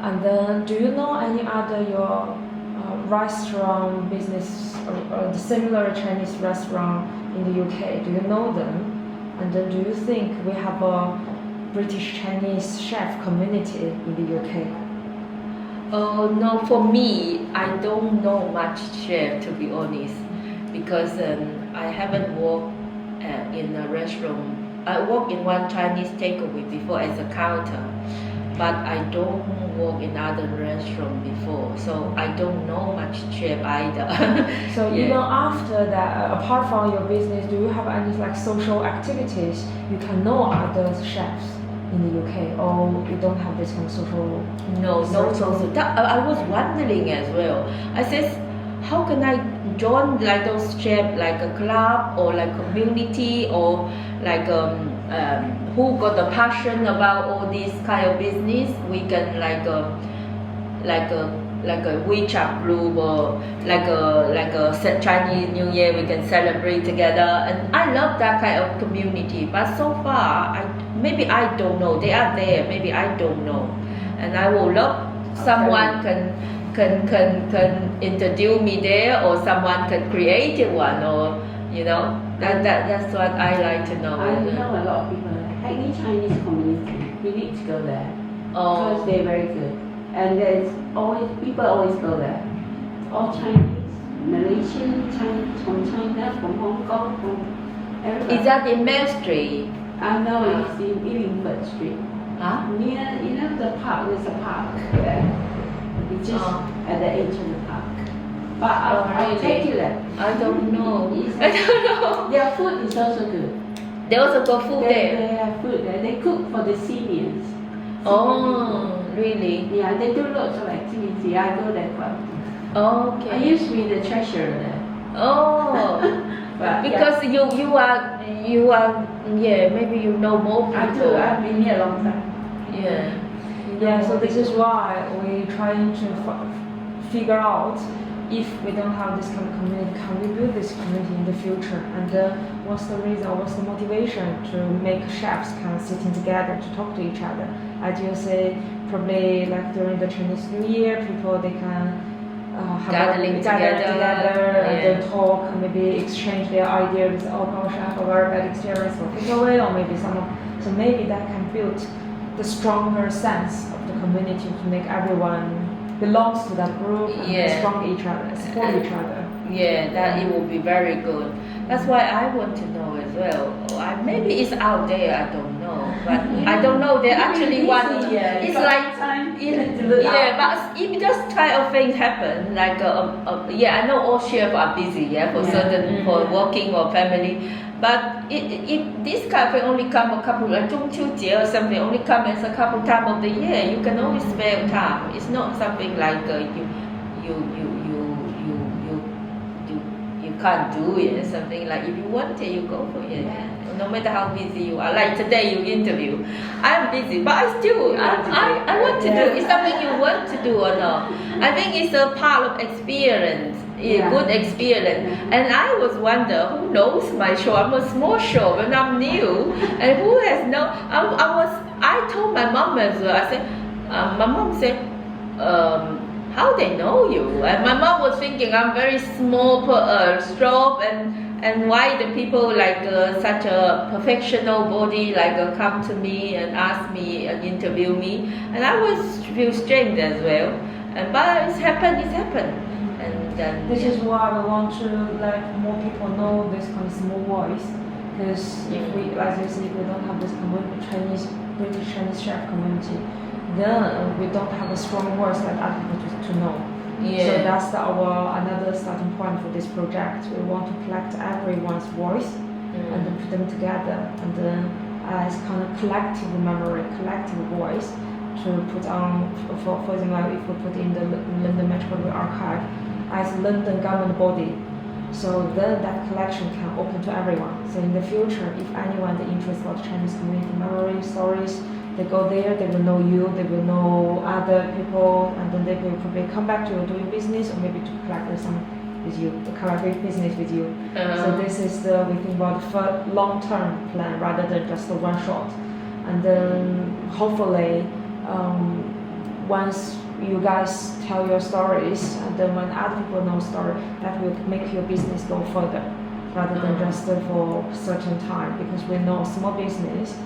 And then do you know any other your restaurant business or the similar Chinese restaurant in the UK? Do you know them? And then do you think we have a British Chinese chef community in the UK? No, for me, I don't know much chef, to be honest, because I haven't worked in a restaurant. I worked in one Chinese takeaway before as a counter, but I don't work in other restaurant before. so I don't know much chef either. So Yeah. even after that, apart from your business, do you have any like social activities you can know other chefs in the UK, or you don't have this kind of social? No, so that, I was wondering as well. I said, how can I join like those chefs, like a club or like community, or like who got the passion about all this kind of business? We can like a WeChat group, or like a Chinese New Year we can celebrate together, and I love that kind of community. But so far, maybe I don't know. They are there. Maybe I don't know, and I would love someone can introduce me there, or someone can create one, or that's what I like to know. I know a lot of people. Any Chinese community, we need to go there because they're very good, and there's always people always go there. All Chinese, Malaysian, Chinese from China, from Hong Kong, from everywhere. Is that in Main Street? I know it's in Illingford Street. Huh? Near, the park. There's a park there. It's just at the edge of the park. But I'll take you there. I don't know. I don't know. Their food is also good. They also got food there. They have food there. They cook for the seniors. Oh, really? Yeah, they do lots of activity. I go there quite often. Oh, I okay. used to be the treasurer there. Oh, But because you are maybe you know more people. I do. I've been here a long time. Yeah. Yeah, so this is why we're trying to figure out if we don't have this kind of community, can we build this community in the future? And what's the reason, what's the motivation to make chefs kind of sitting together to talk to each other? As you say, probably like during the Chinese New Year, people they can Gathering together, and then talk, and maybe exchange their ideas. Oh gosh, I have a very bad experience for takeaway, or maybe so maybe that can build the stronger sense of the community to make everyone belongs to that group and support each other. Yeah, that it will be very good. That's why I want to know as well. Maybe it's out there, I don't know. But I don't know, they actually want, it's like, but if just kind of things happen, like, I know all chefs are busy, for certain, for working or family. But if this kind of thing only come a couple, like 中秋节 or something, only come as a couple times of the year, you can only spare time. It's not something like you can't do it. Something like if you want it, you go for it. No matter how busy you are. Like today you interview, I'm busy, but I want to do. It's something you want to do or not. I think it's a part of experience. Good experience, and I was wonder who knows my show. I'm a small show when I'm new, and who has no. I told my mom as well. I said, my mom said, how they know you? And my mom was thinking I'm very small, stroke, and why the people like such a professional body like come to me and ask me and interview me, and I was feel strange as well. But it's happened. And this is why we want to let more people know this kind of small voice, because if we, as you say, we don't have this British Chinese chef community, then we don't have a strong voice like other people to know. So that's our another starting point for this project. We want to collect everyone's voice and then put them together, and then as kind of collective memory, collective voice to put on. For example, if we put in the London Metropolitan Archive as London government body, so then that collection can open to everyone. So in the future, if anyone is interested about Chinese community memory stories, they go there, they will know you, they will know other people, and then they will probably come back to you doing business, or maybe to collect some with you, to collaborate business with you. So this is we think about the long-term plan rather than just the one shot. And then hopefully, once you guys tell your stories, and then when other people know story, that will make your business go further, rather than just for certain time. Because we know small business,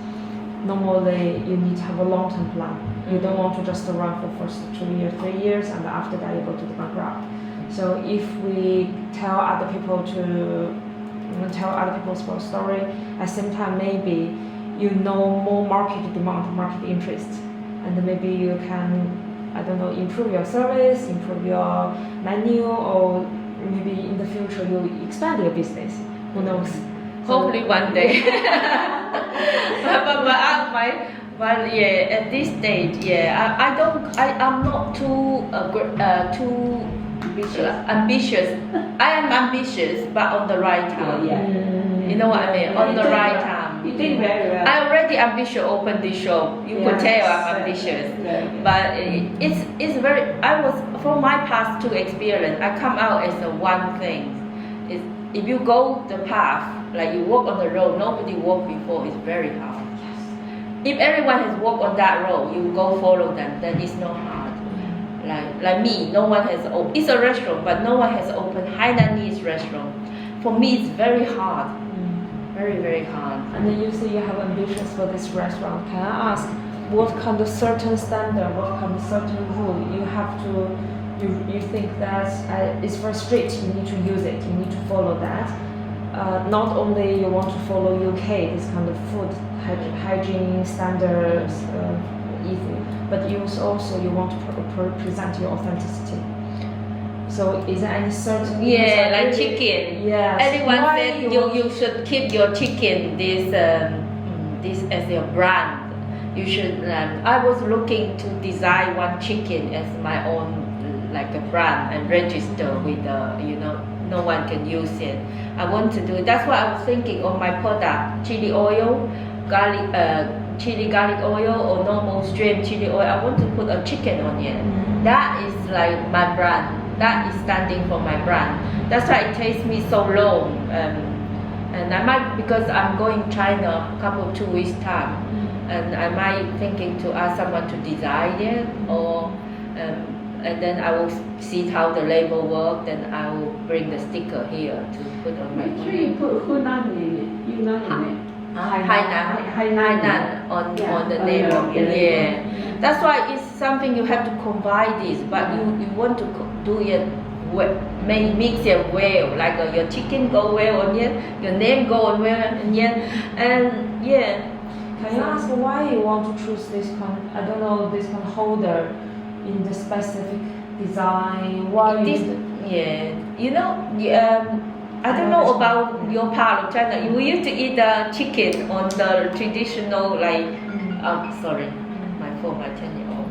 normally you need to have a long-term plan. You don't want to just run for first 2 years, 3 years, and after that you go to the bankrupt. So if we tell other people tell other people's story, at the same time maybe you know more market demand, market interest, and maybe you can I don't know, improve your service, improve your menu, or maybe in the future you expand your business. Who knows? Hopefully one day. but yeah, at this stage, yeah, I'm not too ambitious. I am ambitious, but on the right time. You know what I mean? On the right time. You think very well. I already ambitious open this shop. You could tell I'm ambitious. But it's very. I was from my past two experience. I come out as a one thing. Is if you go the path, like you walk on the road, nobody walked before. It's very hard. If everyone has walked on that road, you go follow them. Then it's not hard. Like me, no one has opened. It's a restaurant, but no one has opened Hainanese restaurant. For me, it's very hard. Very, very hard. And then you say you have ambitions for this restaurant. Can I ask what kind of certain standard, what kind of certain rule you have to, you think that is very strict, you need to use it, you need to follow that. Not only you want to follow UK, this kind of food hygiene standards, but you also you want to present your authenticity. So is there any certain like chicken? Yes. Everyone said you should keep your chicken this as your brand. You should. I was looking to design one chicken as my own like a brand and register with no one can use it. I want to do it. That's why I was thinking of my product: chili oil, chili garlic oil, or normal stream chili oil. I want to put a chicken on it. That is like my brand. That is standing for my brand. That's why it takes me so long. And I might, because I'm going China a 2 weeks time, and I might thinking to ask someone to design it, or and then I will see how the label works. Then I will bring the sticker here to put on my. Make sure you put Hunan in it. Yunnan in it. Hainan on the label. Yeah. That's why it's something you have to combine this, but you want to do it, mix it well, like your chicken go well on it, your name go on well on it, and yeah. Can you ask why you want to choose this kind? I don't know, this kind of holder in the specific design. Why? I don't know about your part of China. We used to eat the chicken on the traditional sorry, my phone, I turn it off.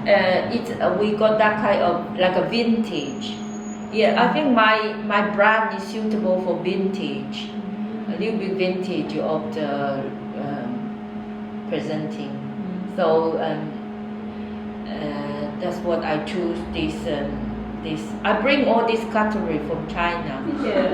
Yeah, we got that kind of like a vintage. Yeah, I think my brand is suitable for vintage, a little bit vintage of the presenting. So that's what I choose this. I bring all this cutlery from China.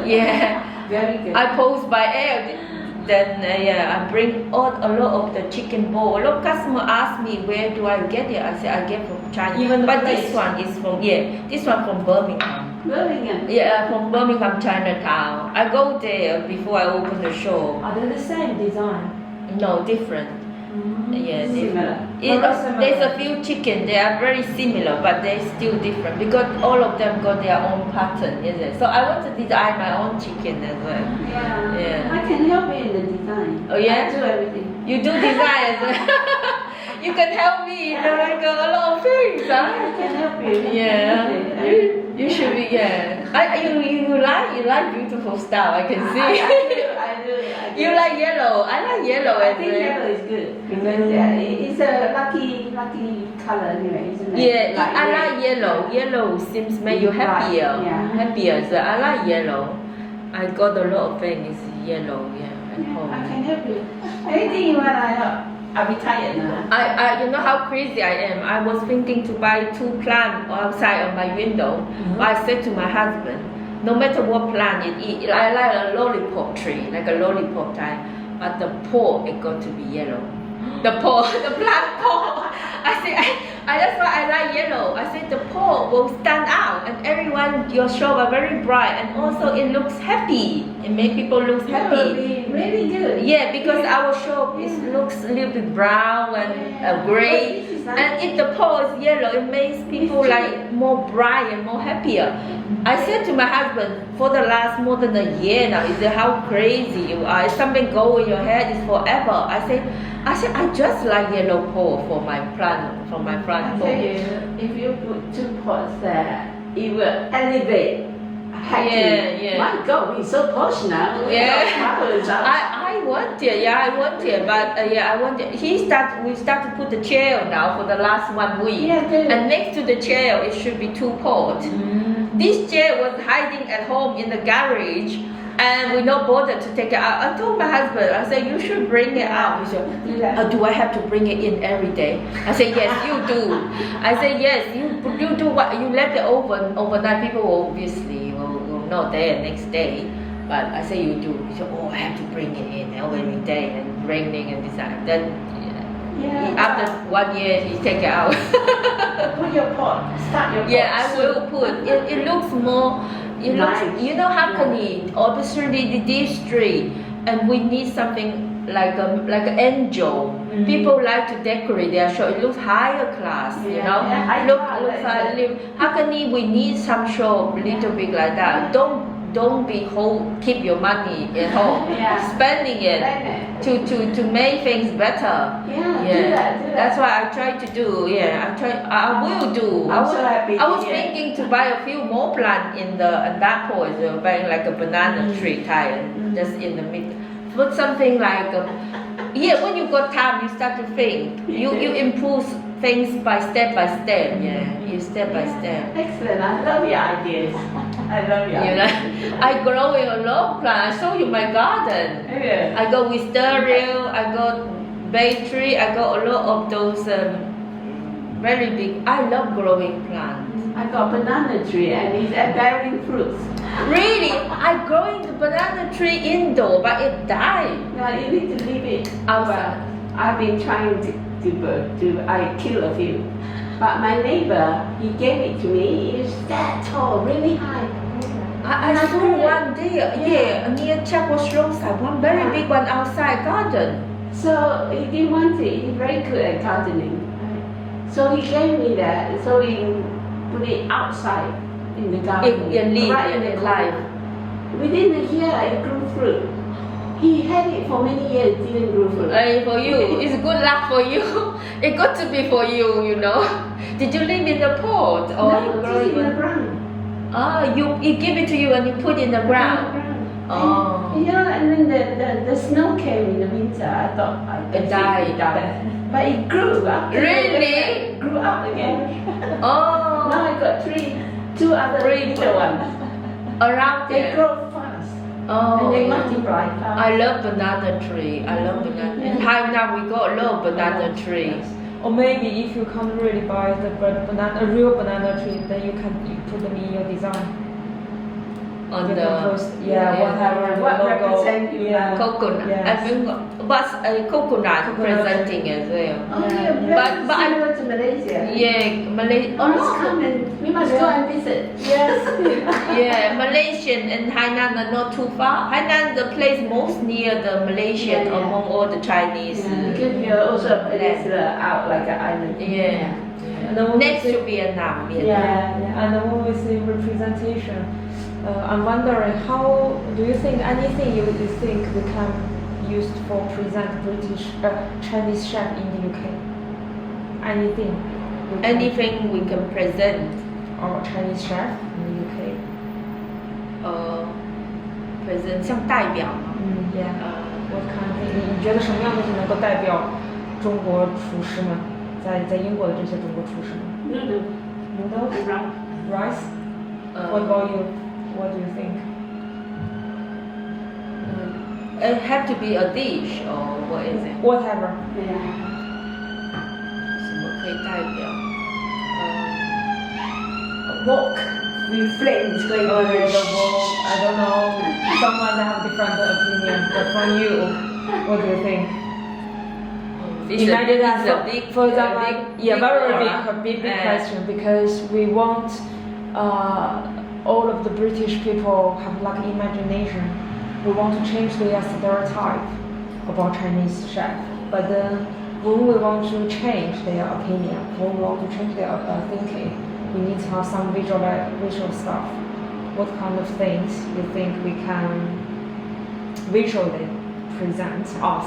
Yeah. Very good. I post by air. Then I bring a lot of the chicken bowl. A lot of customers ask me where do I get it. I say I get from China. But this one is from this one from Birmingham. Birmingham. Yeah, from Birmingham, Chinatown. I go there before I open the shop. Are they the same design? No, different. Yeah, Similar. There's a few chicken. They are very similar, but they're still different because all of them got their own pattern, isn't it? So I want to design my own chicken as well. Yeah. I can help you in the design. Oh yeah? I do everything. You do design as well. You can help me in like a lot of things, huh? I can help you. Yeah. You should be, you like beautiful style, I can see. I do. You like yellow. I like yellow as well. I think yellow is good because it's a lucky color anyway, isn't it? Yeah, I like yellow. Yellow seems make you happier. Happier. So I like yellow. I got a lot of things yellow. At home. I can help you. Anything you want, I help. I'll be tired now. I you know how crazy I am. I was thinking to buy 2 plants outside of my window. But I said to my husband, no matter what plant it is, I like a lollipop tree, like a lollipop type, but the pot it got to be yellow. The plant pot. I said, that's why I like yellow. I said the pot will stand out, and everyone, your shop are very bright, and also it looks happy. It makes people look happy. Really good. Yeah, because our shop looks a little bit brown and gray, and if the pot is yellow, it makes people like more bright and more happier. I said to my husband, for the last more than a year now, he said, how crazy you are. If something go in your head, it's forever. I said, I said I just like yellow pole for my front I porch. tell you, if you put 2 pots there, it will elevate. Yeah. My God, we're so posh now. I want it, but I want it. We start to put the chair now for the last 1 week. Yeah, good. And next to the chair, it should be 2 pots. This chair was hiding at home in the garage, and we not bothered to take it out. I told my husband, I said, you should bring it out. He said, do I have to bring it in every day? I said, yes, you do. I said, yes, you do what you left it open overnight. People will obviously will not there next day. But I say you do. He said, I have to bring it in every day and raining and this and that. Then after 1 year, he take it out. Put your pot. Start your pot. Yeah, I will put. It looks more. It nice. looks. You know, Hackney, obviously the district, and we need something like an angel. People like to decorate their show. It looks higher class. You know, looks like Hackney. We need some show a little bit like that. Don't be keep your money at home, spending it to make things better. Do that. That's what I try to do. I will do. I was thinking to buy a few more plants in that pot, buying like a banana tree type, just in the middle. Put something like when you got time, you start to think. You improve things by step. You step by step. Excellent. I love your ideas. I love your ideas. I growing a lot of plants. I show you my garden. Yeah. I got wisteria, I got bay tree, I got a lot of those very big. I love growing plants. I got banana tree and it's bearing fruits. Really? I growing the banana tree indoor, but it died. No, you need to leave it Outside. I've been trying I kill a few. But my neighbor, he gave it to me. It's that tall, really high. I saw one day, near Chapel's roadside, one very big one outside garden. So he didn't want it. He's very good at gardening. So he gave me that. So we put it outside in the garden. In the life. Within a year, it grew fruit. He had it for many years, didn't grow fruit. For you, it's good luck for you. It got to be for you, you know. Did you leave in the pot or No, you grow just it in the ground. You give it to you and you put in the ground. And then the snow came in the winter. I thought It died. But it grew up. Really? It grew up again. Oh. Now I got two other little ones. Around They there. grow fast. Oh. And they multiply fast. I love banana tree. I love banana. In Hainan we got a lot of banana trees. Or maybe if you can't really buy a real banana tree, then you put them in your design. On You the can post, whatever What logo. represent you now? coconut. Yes. I think what's a coconut presenting as well. Oh, yeah, But but I- similar to Malaysia. Malay. Oh, let's come and we must go and visit. Yes. Malaysian and Hainan are not too far. Hainan the place most near the Malaysian among all the Chinese. Because we are also a peninsula out like an island. And then when Next we to say, Vietnam. And then when we say representation, I'm wondering how do you think anything you think we can use for present British Chinese chef in the UK? Anything? Anything we can present. Or Chinese chef in the UK? Present 像代表吗？ Yeah. What kind of thing? 你觉得什么样的东西能够代表中国厨师们？在英国的这些中国厨师们 ？Noodles, rice. What about you? What do you think? It have to be a dish or what is it? Whatever. 什么可以代表Walk with flames going on. I don't know. Someone have different opinion. But from you, what do you think? Imagine that for example, very big question because we want all of the British people have like imagination. We want to change their stereotype about Chinese chef, but then when we want to change their opinion, when we want to change their thinking, we need to have some visual stuff. What kind of things you think we can visually present us?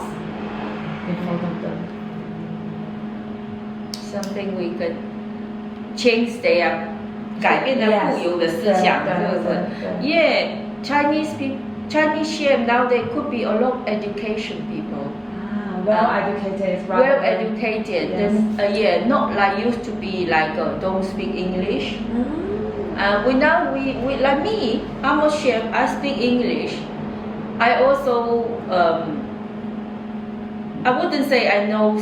in front of them. Something we could change their 改变的固有的思想，是不是 ？Yeah, Chinese chef now they could be a lot of education people. Well educated, well educated. Yes. Yeah, not like used to be like don't speak English. We like me. I'm a chef. I speak English. I also I wouldn't say I know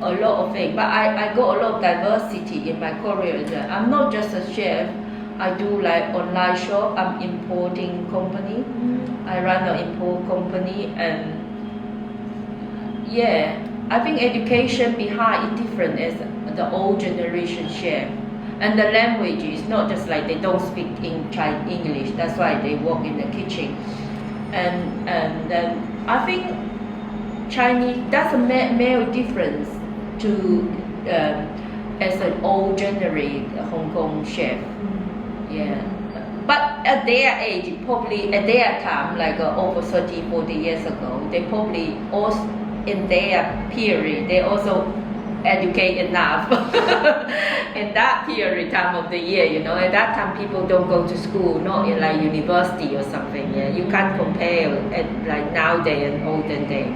a lot of things, but I got a lot of diversity in my career. I'm not just a chef. I do like online shop. I'm importing company. I run an import company, and yeah, I think education behind is different as the old generation chef. And the language is not just like they don't speak English. That's why they work in the kitchen. And then I think Chinese, that's a male difference to as an old generation Hong Kong chef. Yeah. But at their age, probably at their time, like over 30, 40 years ago, they probably also, in their period, they also educate enough. In that period time of the year, you know, at that time people don't go to school, not in like university or something. Yeah, you can't compare at like nowadays and olden day.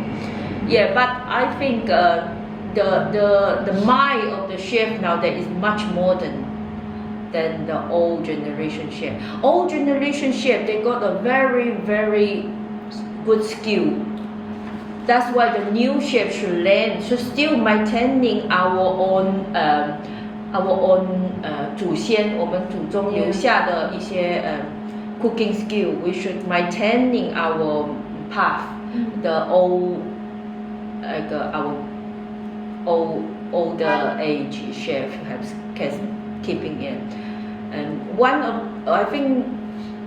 Yeah, but I think the mind of the chef nowadays is much modern than the old generation chef. Old generation chef, they got a very, very good skill. That's why the new chef should learn, should still maintaining our own 祖先我们祖宗留下的一些cooking skill. We should maintaining our path, the old our older age chef has keeping it. And one of, I think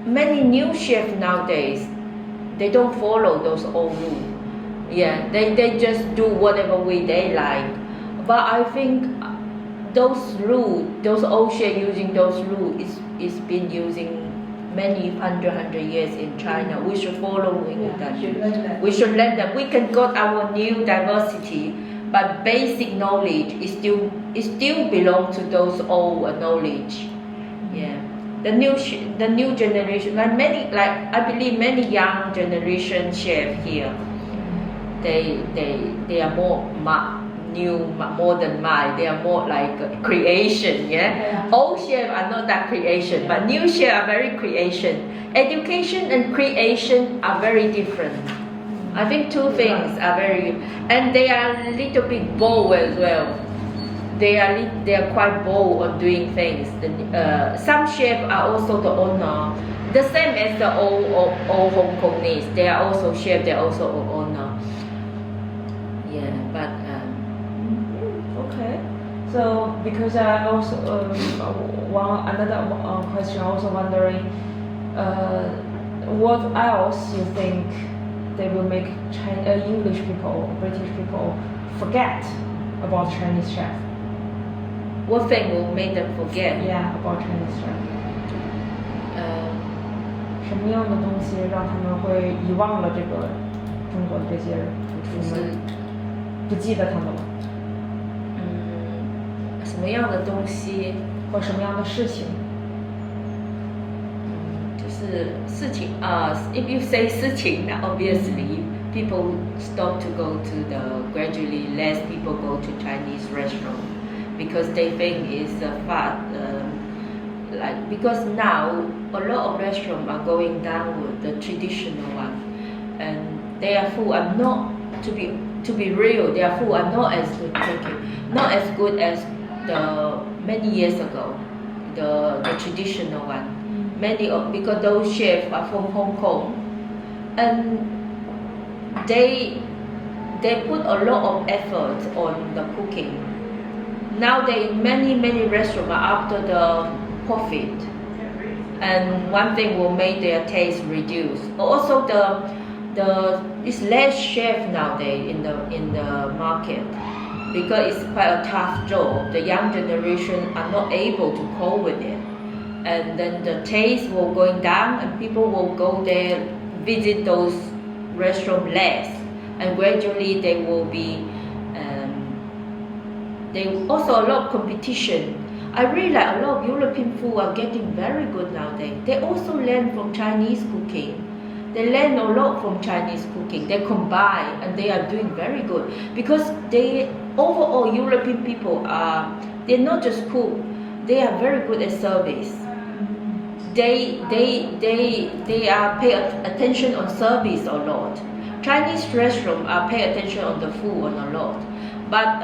many new chefs nowadays, they don't follow those old rules. Yeah, they just do whatever way they like. But I think those rules, those old chefs using those rules is been using many hundred years in China. We should follow that. We should learn that. We can got our new diversity, but basic knowledge is still belong to those old knowledge. Yeah, the new generation, like I believe many young generation chefs here, they are more new, modern mind. They are more like creation. Yeah, old chefs are not that creation, but new chefs are very creation. Education and creation are very different. I think two things are very, and they are a little bit bold as well. They are quite bold on doing things. Some chefs are also the owner, the same as the old Hong Kongese. They are also chefs. They are also owner. Yeah, but okay. So because I also another question, also wondering, what else you think they will make English people, British people forget about Chinese chef? What thing will make them forget? Yeah, about Chinese chef. 什么样的东西让他们会遗忘了这个中国的这些人？你们不记得他们了？什么样的东西？或什么样的事情？就是事情if you say 事情, obviously people stop to go to gradually less people go to Chinese restaurant because they think it's because now a lot of restaurants are going down with the traditional one, and their food are not, to be real, their food are not as good as the many years ago, the traditional one. Because those chefs are from Hong Kong, and they put a lot of effort on the cooking. Now many restaurants are after the profit, and one thing will make their taste reduce. Also it's less chef nowadays in the market because it's quite a tough job. The young generation are not able to cope with it. And then the taste will going down, and people will go there, visit those restaurants less. and gradually there will be also a lot of competition. I really like a lot of European food are getting very good nowadays. They also learn from Chinese cooking. They learn a lot from Chinese cooking. They combine and they are doing very good because overall European people they're not just cook. They are very good at service. They are pay attention on service a lot. Chinese restaurants are pay attention on the food a lot. But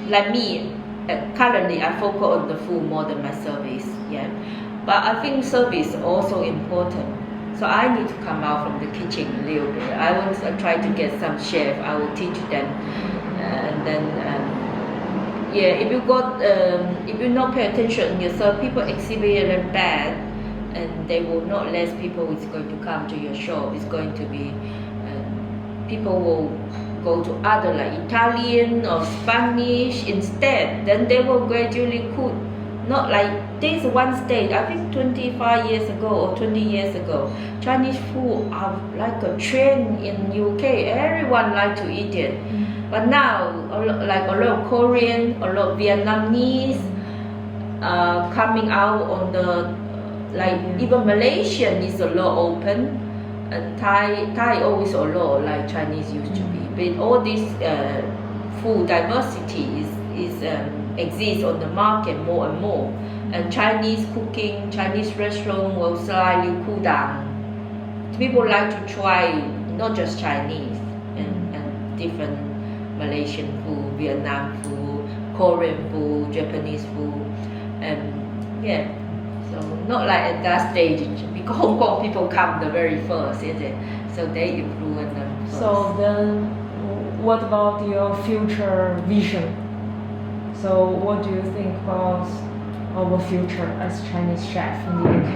like me, currently I focus on the food more than my service. Yeah, but I think service is also important. So I need to come out from the kitchen a little bit. I will try to get some chef. I will teach them, and then if you not pay attention in yourself, people exhibit them bad, and they will not less people is going to come to your shop. It's going to be people will go to other like Italian or Spanish instead. Then they will gradually cook. Not like this one stage, I think 25 years ago or 20 years ago, Chinese food are like a trend in UK. Everyone like to eat it. But now, like a lot of Korean, a lot of Vietnamese coming out on the, like even Malaysian is a lot open. And Thai always a lot like Chinese used to be. But all this food diversity exists on the market more and more, and Chinese cooking, Chinese restaurant will slightly cool down. People like to try not just Chinese and different Malaysian food, Vietnam food, Korean food, Japanese food, and so not like at that stage because Hong Kong people come the very first, is it? So they influence them first. So then, what about your future vision? So what do you think about our future as Chinese chef in the UK?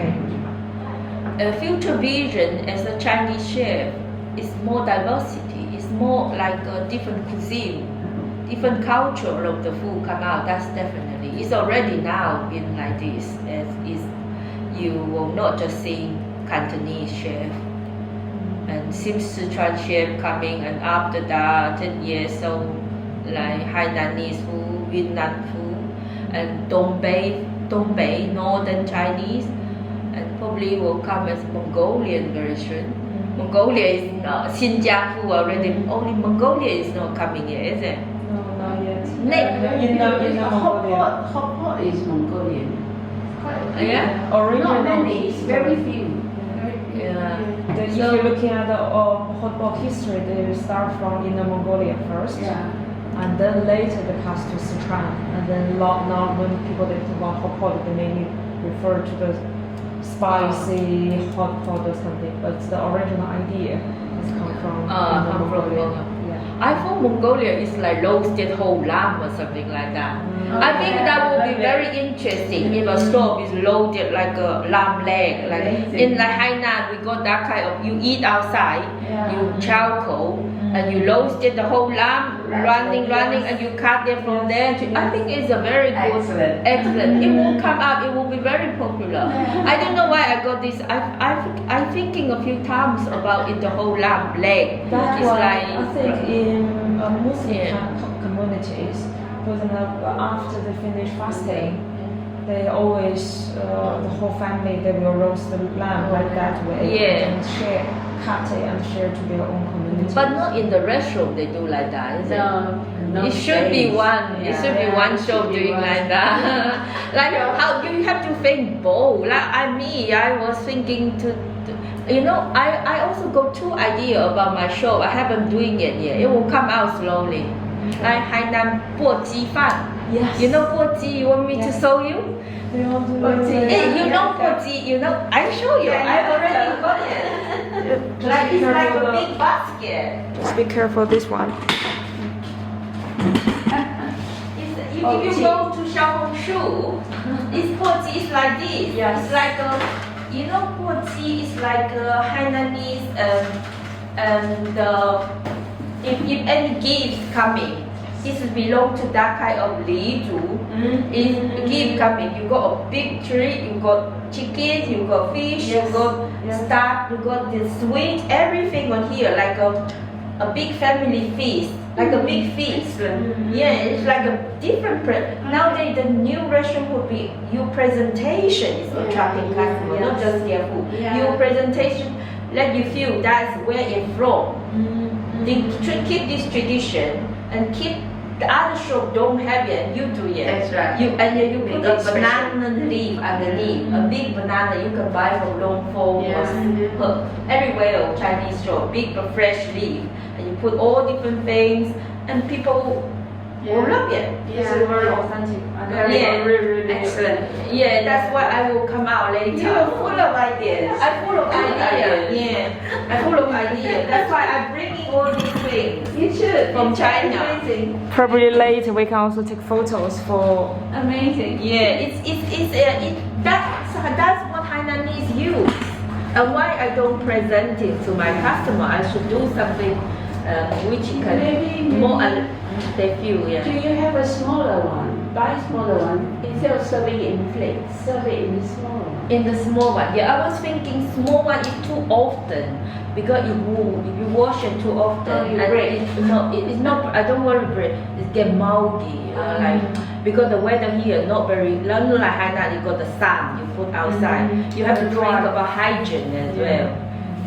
A future vision as a Chinese chef is more diversity. It's more like a different cuisine, different culture of the food come out. That's definitely. It's already now been like this. As is, you will not just see Cantonese chef and Sichuan chef coming, and after that 10 years so like Hainanese food, Vietnam food, and Dongbei, Northern Chinese, and probably will come as Mongolian very soon. Mongolia is not, Xinjiang food already, only Mongolia is not coming yet, is it? No, not yet. Hot pot is Mongolian. Original. Not many, it's very few. If you're looking at the hot pot history, they start from Inner Mongolia first. And then later they pass to Sichuan, and then now when people think about hot pot, they mainly refer to the spicy hot pot or something. But the original idea has come from Mongolia. I thought Mongolia is like roasted whole lamb or something like that. I think that would be very interesting if a stove is loaded like a lamb leg. Like in like Hainan, we got that kind of, you eat outside, you charcoal, and you roasted the whole lamb, running, and you cut it from there. I think it's a very good, excellent. It will come out, it will be very popular. I don't know why I got this. I'm thinking a few times about it, the whole lamb leg. That's it's why like, I think in Muslim communities, for example, after they finish fasting, they always, the whole family, they will roast the lamb like that way and cut it and share to their own community. But not in the restaurant they do like that, is it? No, it should be one. It should be one show doing like that. Like how you have to think bold. Like I was thinking to I also got two ideas about my show. I haven't doing it yet. It will come out slowly. Like Hainan Po Ji Fan. Yes. You know Po Ji? You want me to show you? They all do You know Po Ji? You know? I show you. I already got it. Like it's like a big basket. Just be careful this one. If you go to Xiaohongshu, this Po Ji is like this. Yes. It's like a, Po Ji is like a Hainanese if any gift coming, this belong to that kind of Li Zhu. If gift coming, you got a big tree, you got chicken, you got fish, you got stuff, you got the sweet, everything on here, like a a big family feast, like a big feast. Yeah, it's like a different. Nowadays, the new restaurant would be your presentation is attracting customers, not just their food. Your presentation let you feel that's where it's from. They should keep this tradition and keep the other shop don't have it and you do it. That's right. You put a banana leaf underneath, a big banana you can buy from Longfo or everywhere Chinese shop, big but fresh leaf, and you put all different things and people will love it. It's very authentic. Really excellent. Yeah, that's why I will come out later. You're full of ideas. I'm full of ideas. Yeah, I'm full of ideas. That's why I'm bringing all these things. You should. From China. Amazing. Probably later we can also take photos for. Amazing. Yeah, that's what Hainanese use. And why I don't present it to my customer? I should do something which can Maybe more they feel. Yeah. Do you have a smaller one? Buy a smaller one instead of serving it in plates. Serve it in the smaller one. In the small one, yeah, I was thinking small one is too often because if you wash it too often, you and break. it's not. I don't want to break. It get moldy, like because the weather here not very. Not like Hainan, you got the sun, you put outside. You have to think about hygiene as well,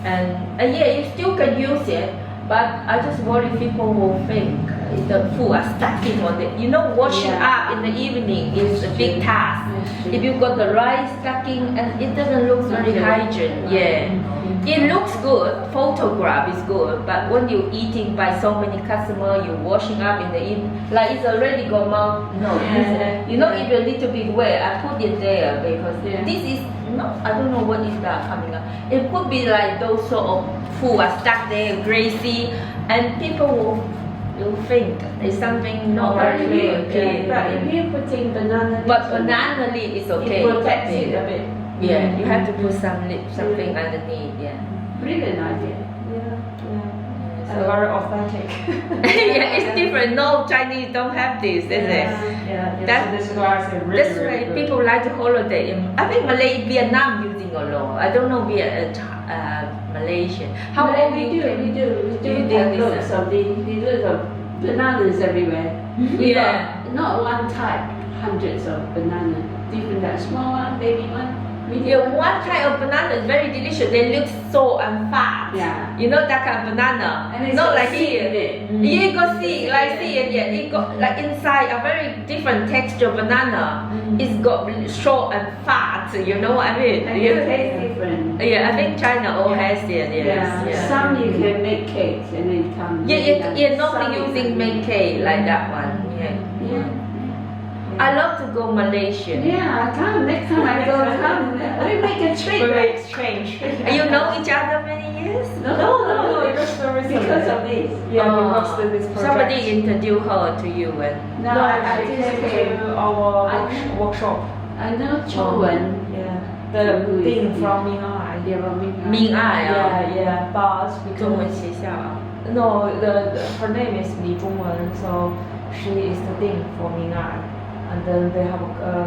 and yeah, you still can use it. But I just worry people will think the food are stacking on it. You know, washing up in the evening is a big task. If you got the rice stacking and it doesn't look very hygiene, it looks good. Photograph is good, but when you're eating by so many customers, you're washing up in the evening, like it's already got mouth. No, you know, if a little bit wet, I put it there because this is I don't know what is that coming up. It could be like those sort of food are stuck there, greasy, and people will think it's something not very good. But if you're putting banana leaf, But banana leaf is okay. it protects it a bit. Yeah, you have to put something underneath. Yeah. Brilliant idea. And very authentic. Yeah, it's different. No, Chinese don't have this, is it? So this is why I say really, That's why people like to holiday. I think Vietnam using a lot. I don't know Malaysia. How But old we you do. can- We do have loads of bananas everywhere. Yeah. Not one type, hundreds of bananas. Different that small one, baby one. Yeah, one type of banana is very delicious. They look so and fat. Yeah. You know that kind of banana. And it's Not got like seed here. in it. You got seed, like seed, yeah. It got like inside a very different texture banana. It's got short and fat. You know what I mean? And it tastes different. Yeah, I think China all has it. Yes. Some you can make cakes and then come. Yeah, normally using make cake like that one. Yeah. I love to go Malaysia. Yeah, I come. Next time I go, come. We make a trip. We will exchange. You know each other many years? No, just the reason. because of this. Yeah, because of this project. Somebody introduced her to you and No, I she just came came. to our workshop. I know Chongwen. Yeah, the thing from Ming Ai. Yeah, from Ming Ai. Ming Ai. Yeah, but 中文 because 学校啊。 no, her name is Li Zhongwen, so she is the thing for Ming Ai. And then they have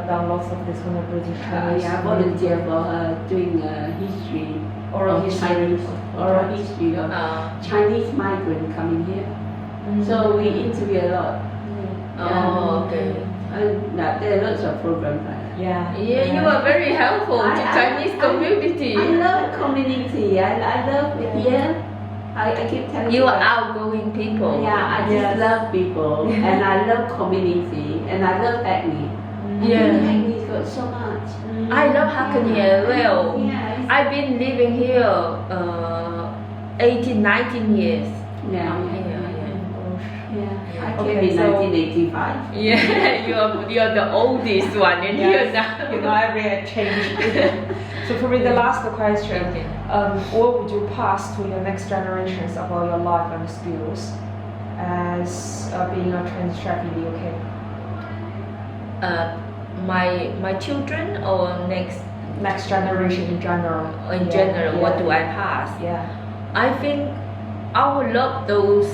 done lots of this kind of British Chinese. I volunteer for her doing history. Oral of history. Chinese, oral history of Chinese migrant coming here. So we interview a lot. Okay. And there are lots of programs like that. Yeah, you are very helpful to Chinese community. I love community. I love it here. I keep telling You are people, outgoing people. Yeah, I just love people and I love community and I love ethnic. Yeah. Ethnic's got so much. I love Hackney as well. Yeah, I've been living here 18, 19 years. yeah. I came Okay, in so- 1985. Yeah, you're the oldest one in here now. You know, every change. So probably the last question. Okay. What would you pass to your next generations about your life and skills as being a Chinese chef in the UK? My children or Next generation in general. in general, what do I pass? Yeah. I think I would love those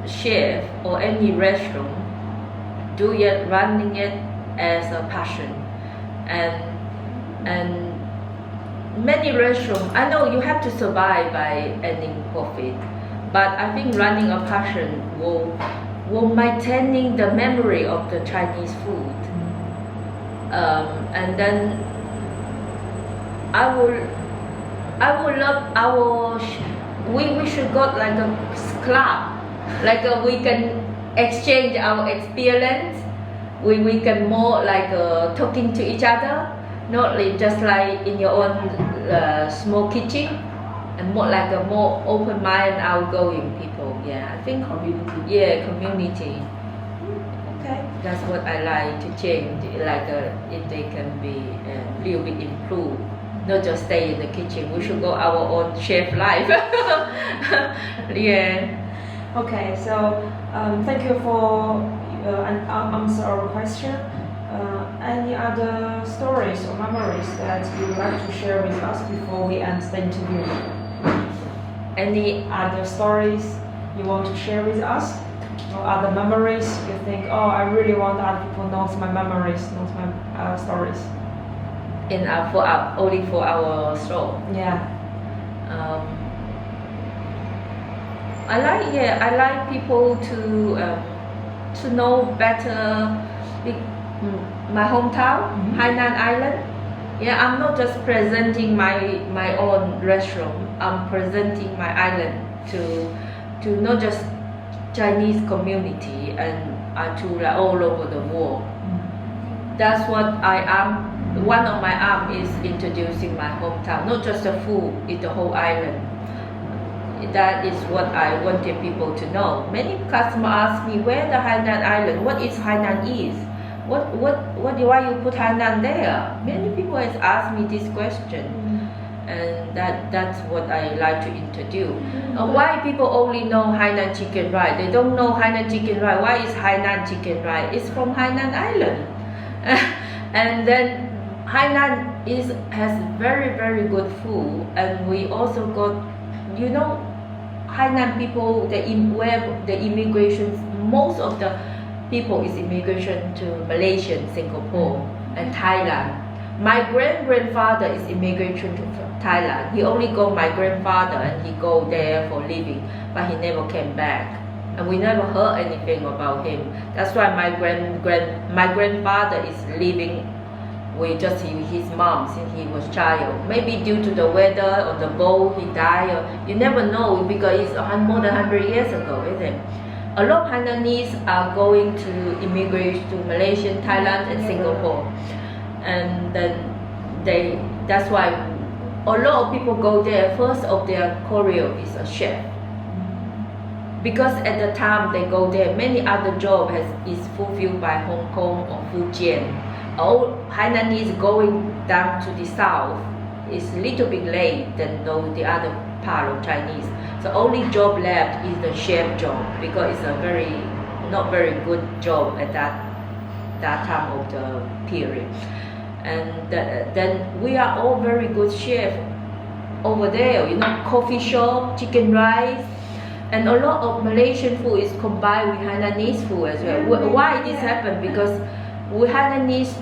chef or any restaurant do it, running it as a passion, and many restaurants. I know you have to survive by earning profit, But I think running a passion will maintaining the memory of the Chinese food. And then I would love we should go like a club, like we can exchange our experience. We can more like talking to each other, not like just like in your own small kitchen, and more like a more open mind, outgoing people. Yeah, I think Community. Yeah, community. Okay. That's what I like to change. Like if they can be a little bit improved, not just stay in the kitchen. We should go our own chef life. Yeah. Okay, so thank you for answer our question. Any other stories or memories that you would like to share with us before we end the interview? Any other stories you want to share with us? Or other memories you think, oh, I really want other people to know my memories, know my stories? Only for our store. Yeah. I like people to know better my hometown, Hainan Island. Yeah, I'm not just presenting my own restaurant. I'm presenting my island to not just Chinese community and to like all over the world. That's what I am. One of my arm is introducing my hometown, not just the food, it's the whole island. That is what I wanted people to know. Many customers ask me where the Hainan Island, what is Hainan is? Why you put Hainan there? Many people has asked me this question, and that's what I like to introduce. Why people only know Hainan chicken rice? They don't know Hainan chicken rice. Why is Hainan chicken rice? It's from Hainan Island, and then Hainan has very very good food, and we also got, Hainan people, where the immigration, most of the people is immigration to Malaysia, Singapore, and Thailand. My grandfather is immigration to Thailand. He only go my grandfather and he go there for living, but he never came back, and we never heard anything about him. That's why my grandfather is living with just his mom since he was child. Maybe due to the weather or the boat he died. You never know because it's more than 100 years ago, isn't it? A lot of Hainanese are going to immigrate to Malaysia, Thailand, and Singapore, and then that's why a lot of people go there. First of their career is a chef, because at the time they go there, many other jobs is fulfilled by Hong Kong or Fujian. All Hainanese going down to the south is a little bit late than the other part of Chinese. So only job left is the chef job, because it's a not very good job at that time of the period. And then we are all very good chef over there. Coffee shop, chicken rice, and a lot of Malaysian food is combined with Hainanese food as well. Why this happened? Because we Hainanese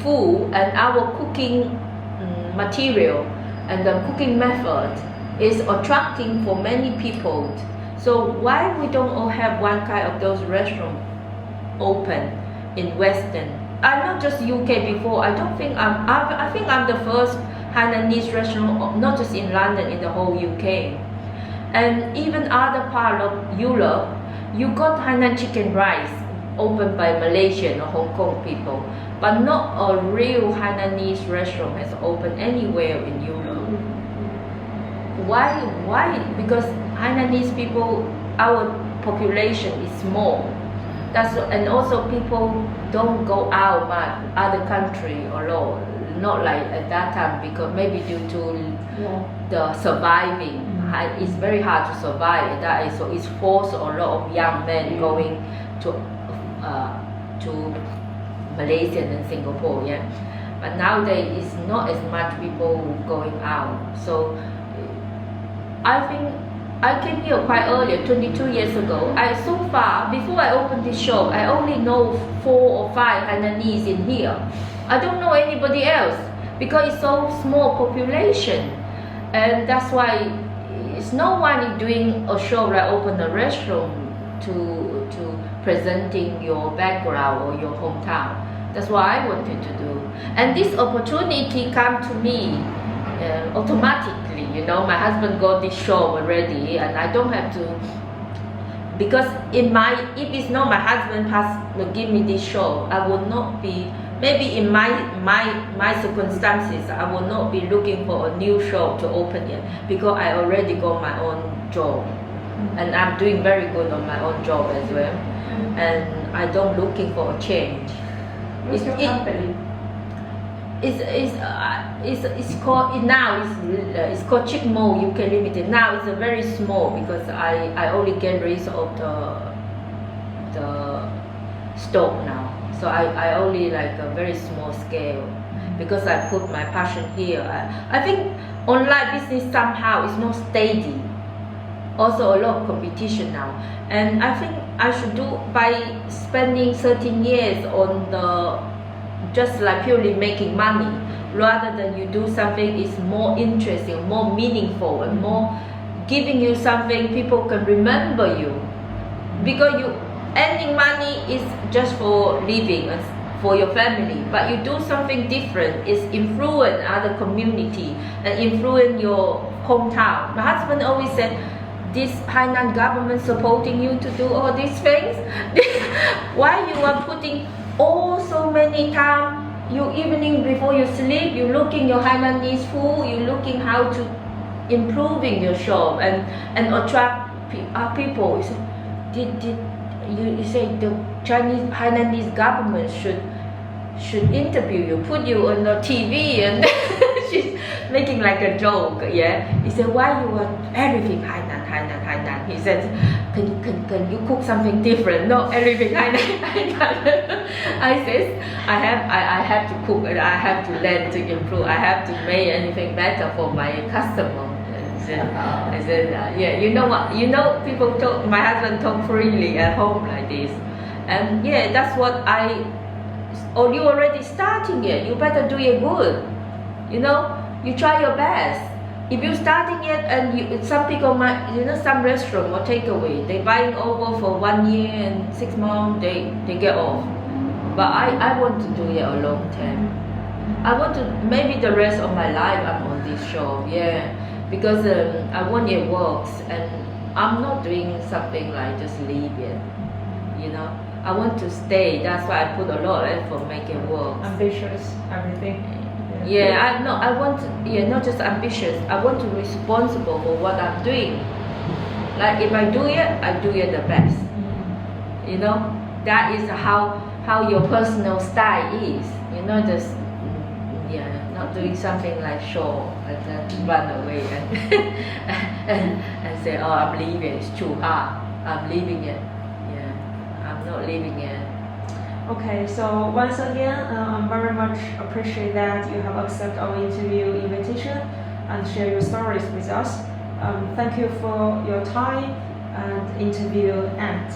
food and our cooking material and the cooking method is attracting for many people. So why we don't all have one kind of those restaurants open in Western? I'm not just UK before. I think I'm the first Hainanese restaurant, not just in London, in the whole UK. And even other part of Europe, you got Hainan chicken rice opened by Malaysian or Hong Kong people, but not a real Hainanese restaurant has opened anywhere in Europe. Why? Because Hainanese people, our population is small. And also people don't go out much other country or not like at that time, because maybe due to the surviving. It's very hard to survive at that age, so it's forced a lot of young men going to Malaysia and Singapore. But nowadays it's not as much people going out. So I think I came here quite early, 22 years ago. So far, before I opened this shop, I only know 4 or 5 Hainanese in here. I don't know anybody else because it's so small population, and that's why it's no one is doing a show like open a restaurant to presenting your background or your hometown. That's what I wanted to do. And this opportunity come to me automatically. You know, my husband got this show already, and I don't have to. Because if it's not my husband will give me this show, I would not be. Maybe in my circumstances, I will not be looking for a new show to open yet, because I already got my own job, and I'm doing very good on my own job as well, and I don't looking for a change. What's your company? It's called now. It's called Chickmo UK Limited. Now it's a very small, because I only get rid of the stock now. So I only like a very small scale, because I put my passion here. I think online business somehow is more steady. Also a lot of competition now, and I think I should do by spending 13 years on just like purely making money, rather than you do something is more interesting, more meaningful, and more giving you something people can remember you. Because you earning money is just for living and for your family, but you do something different, is influence other community and influence your hometown. My husband always said, this Hainan government supporting you to do all these things? Why you are putting so many time, you evening before you sleep, you looking your Hainanese food, you looking how to improving your shop and attract people. You say the Chinese Hainanese government should interview you, put you on the TV, and she's making like a joke. Yeah, he said, why you want everything Hainan? He said, can you cook something different? No, everything Hainan. I said, I have to cook, and I have to learn to improve. I have to make anything better for my customer. I said, yeah, you know what? You know, people talk. My husband talk freely at home like this, and yeah, that's what or you already starting it. You better do it good. You know, you try your best. If you starting it and some people might, some restaurant or takeaway, they buying over for 1 year and 6 months, they get off. But I want to do it a long time. I want to, maybe the rest of my life I'm on this show, yeah. Because I want it works, and I'm not doing something like just leave it, I want to stay. That's why I put a lot of effort make it work. Ambitious, everything. Yeah, I want to, not just ambitious. I want to be responsible for what I'm doing. Like if I do it, I do it the best. That is how your personal style is. Just not doing something like show, like that, run away and say, oh, I'm leaving. It's too hard. I'm leaving it. Yeah, I'm not leaving it. Okay, so once again, I very much appreciate that you have accepted our interview invitation and share your stories with us. Thank you for your time and interview, and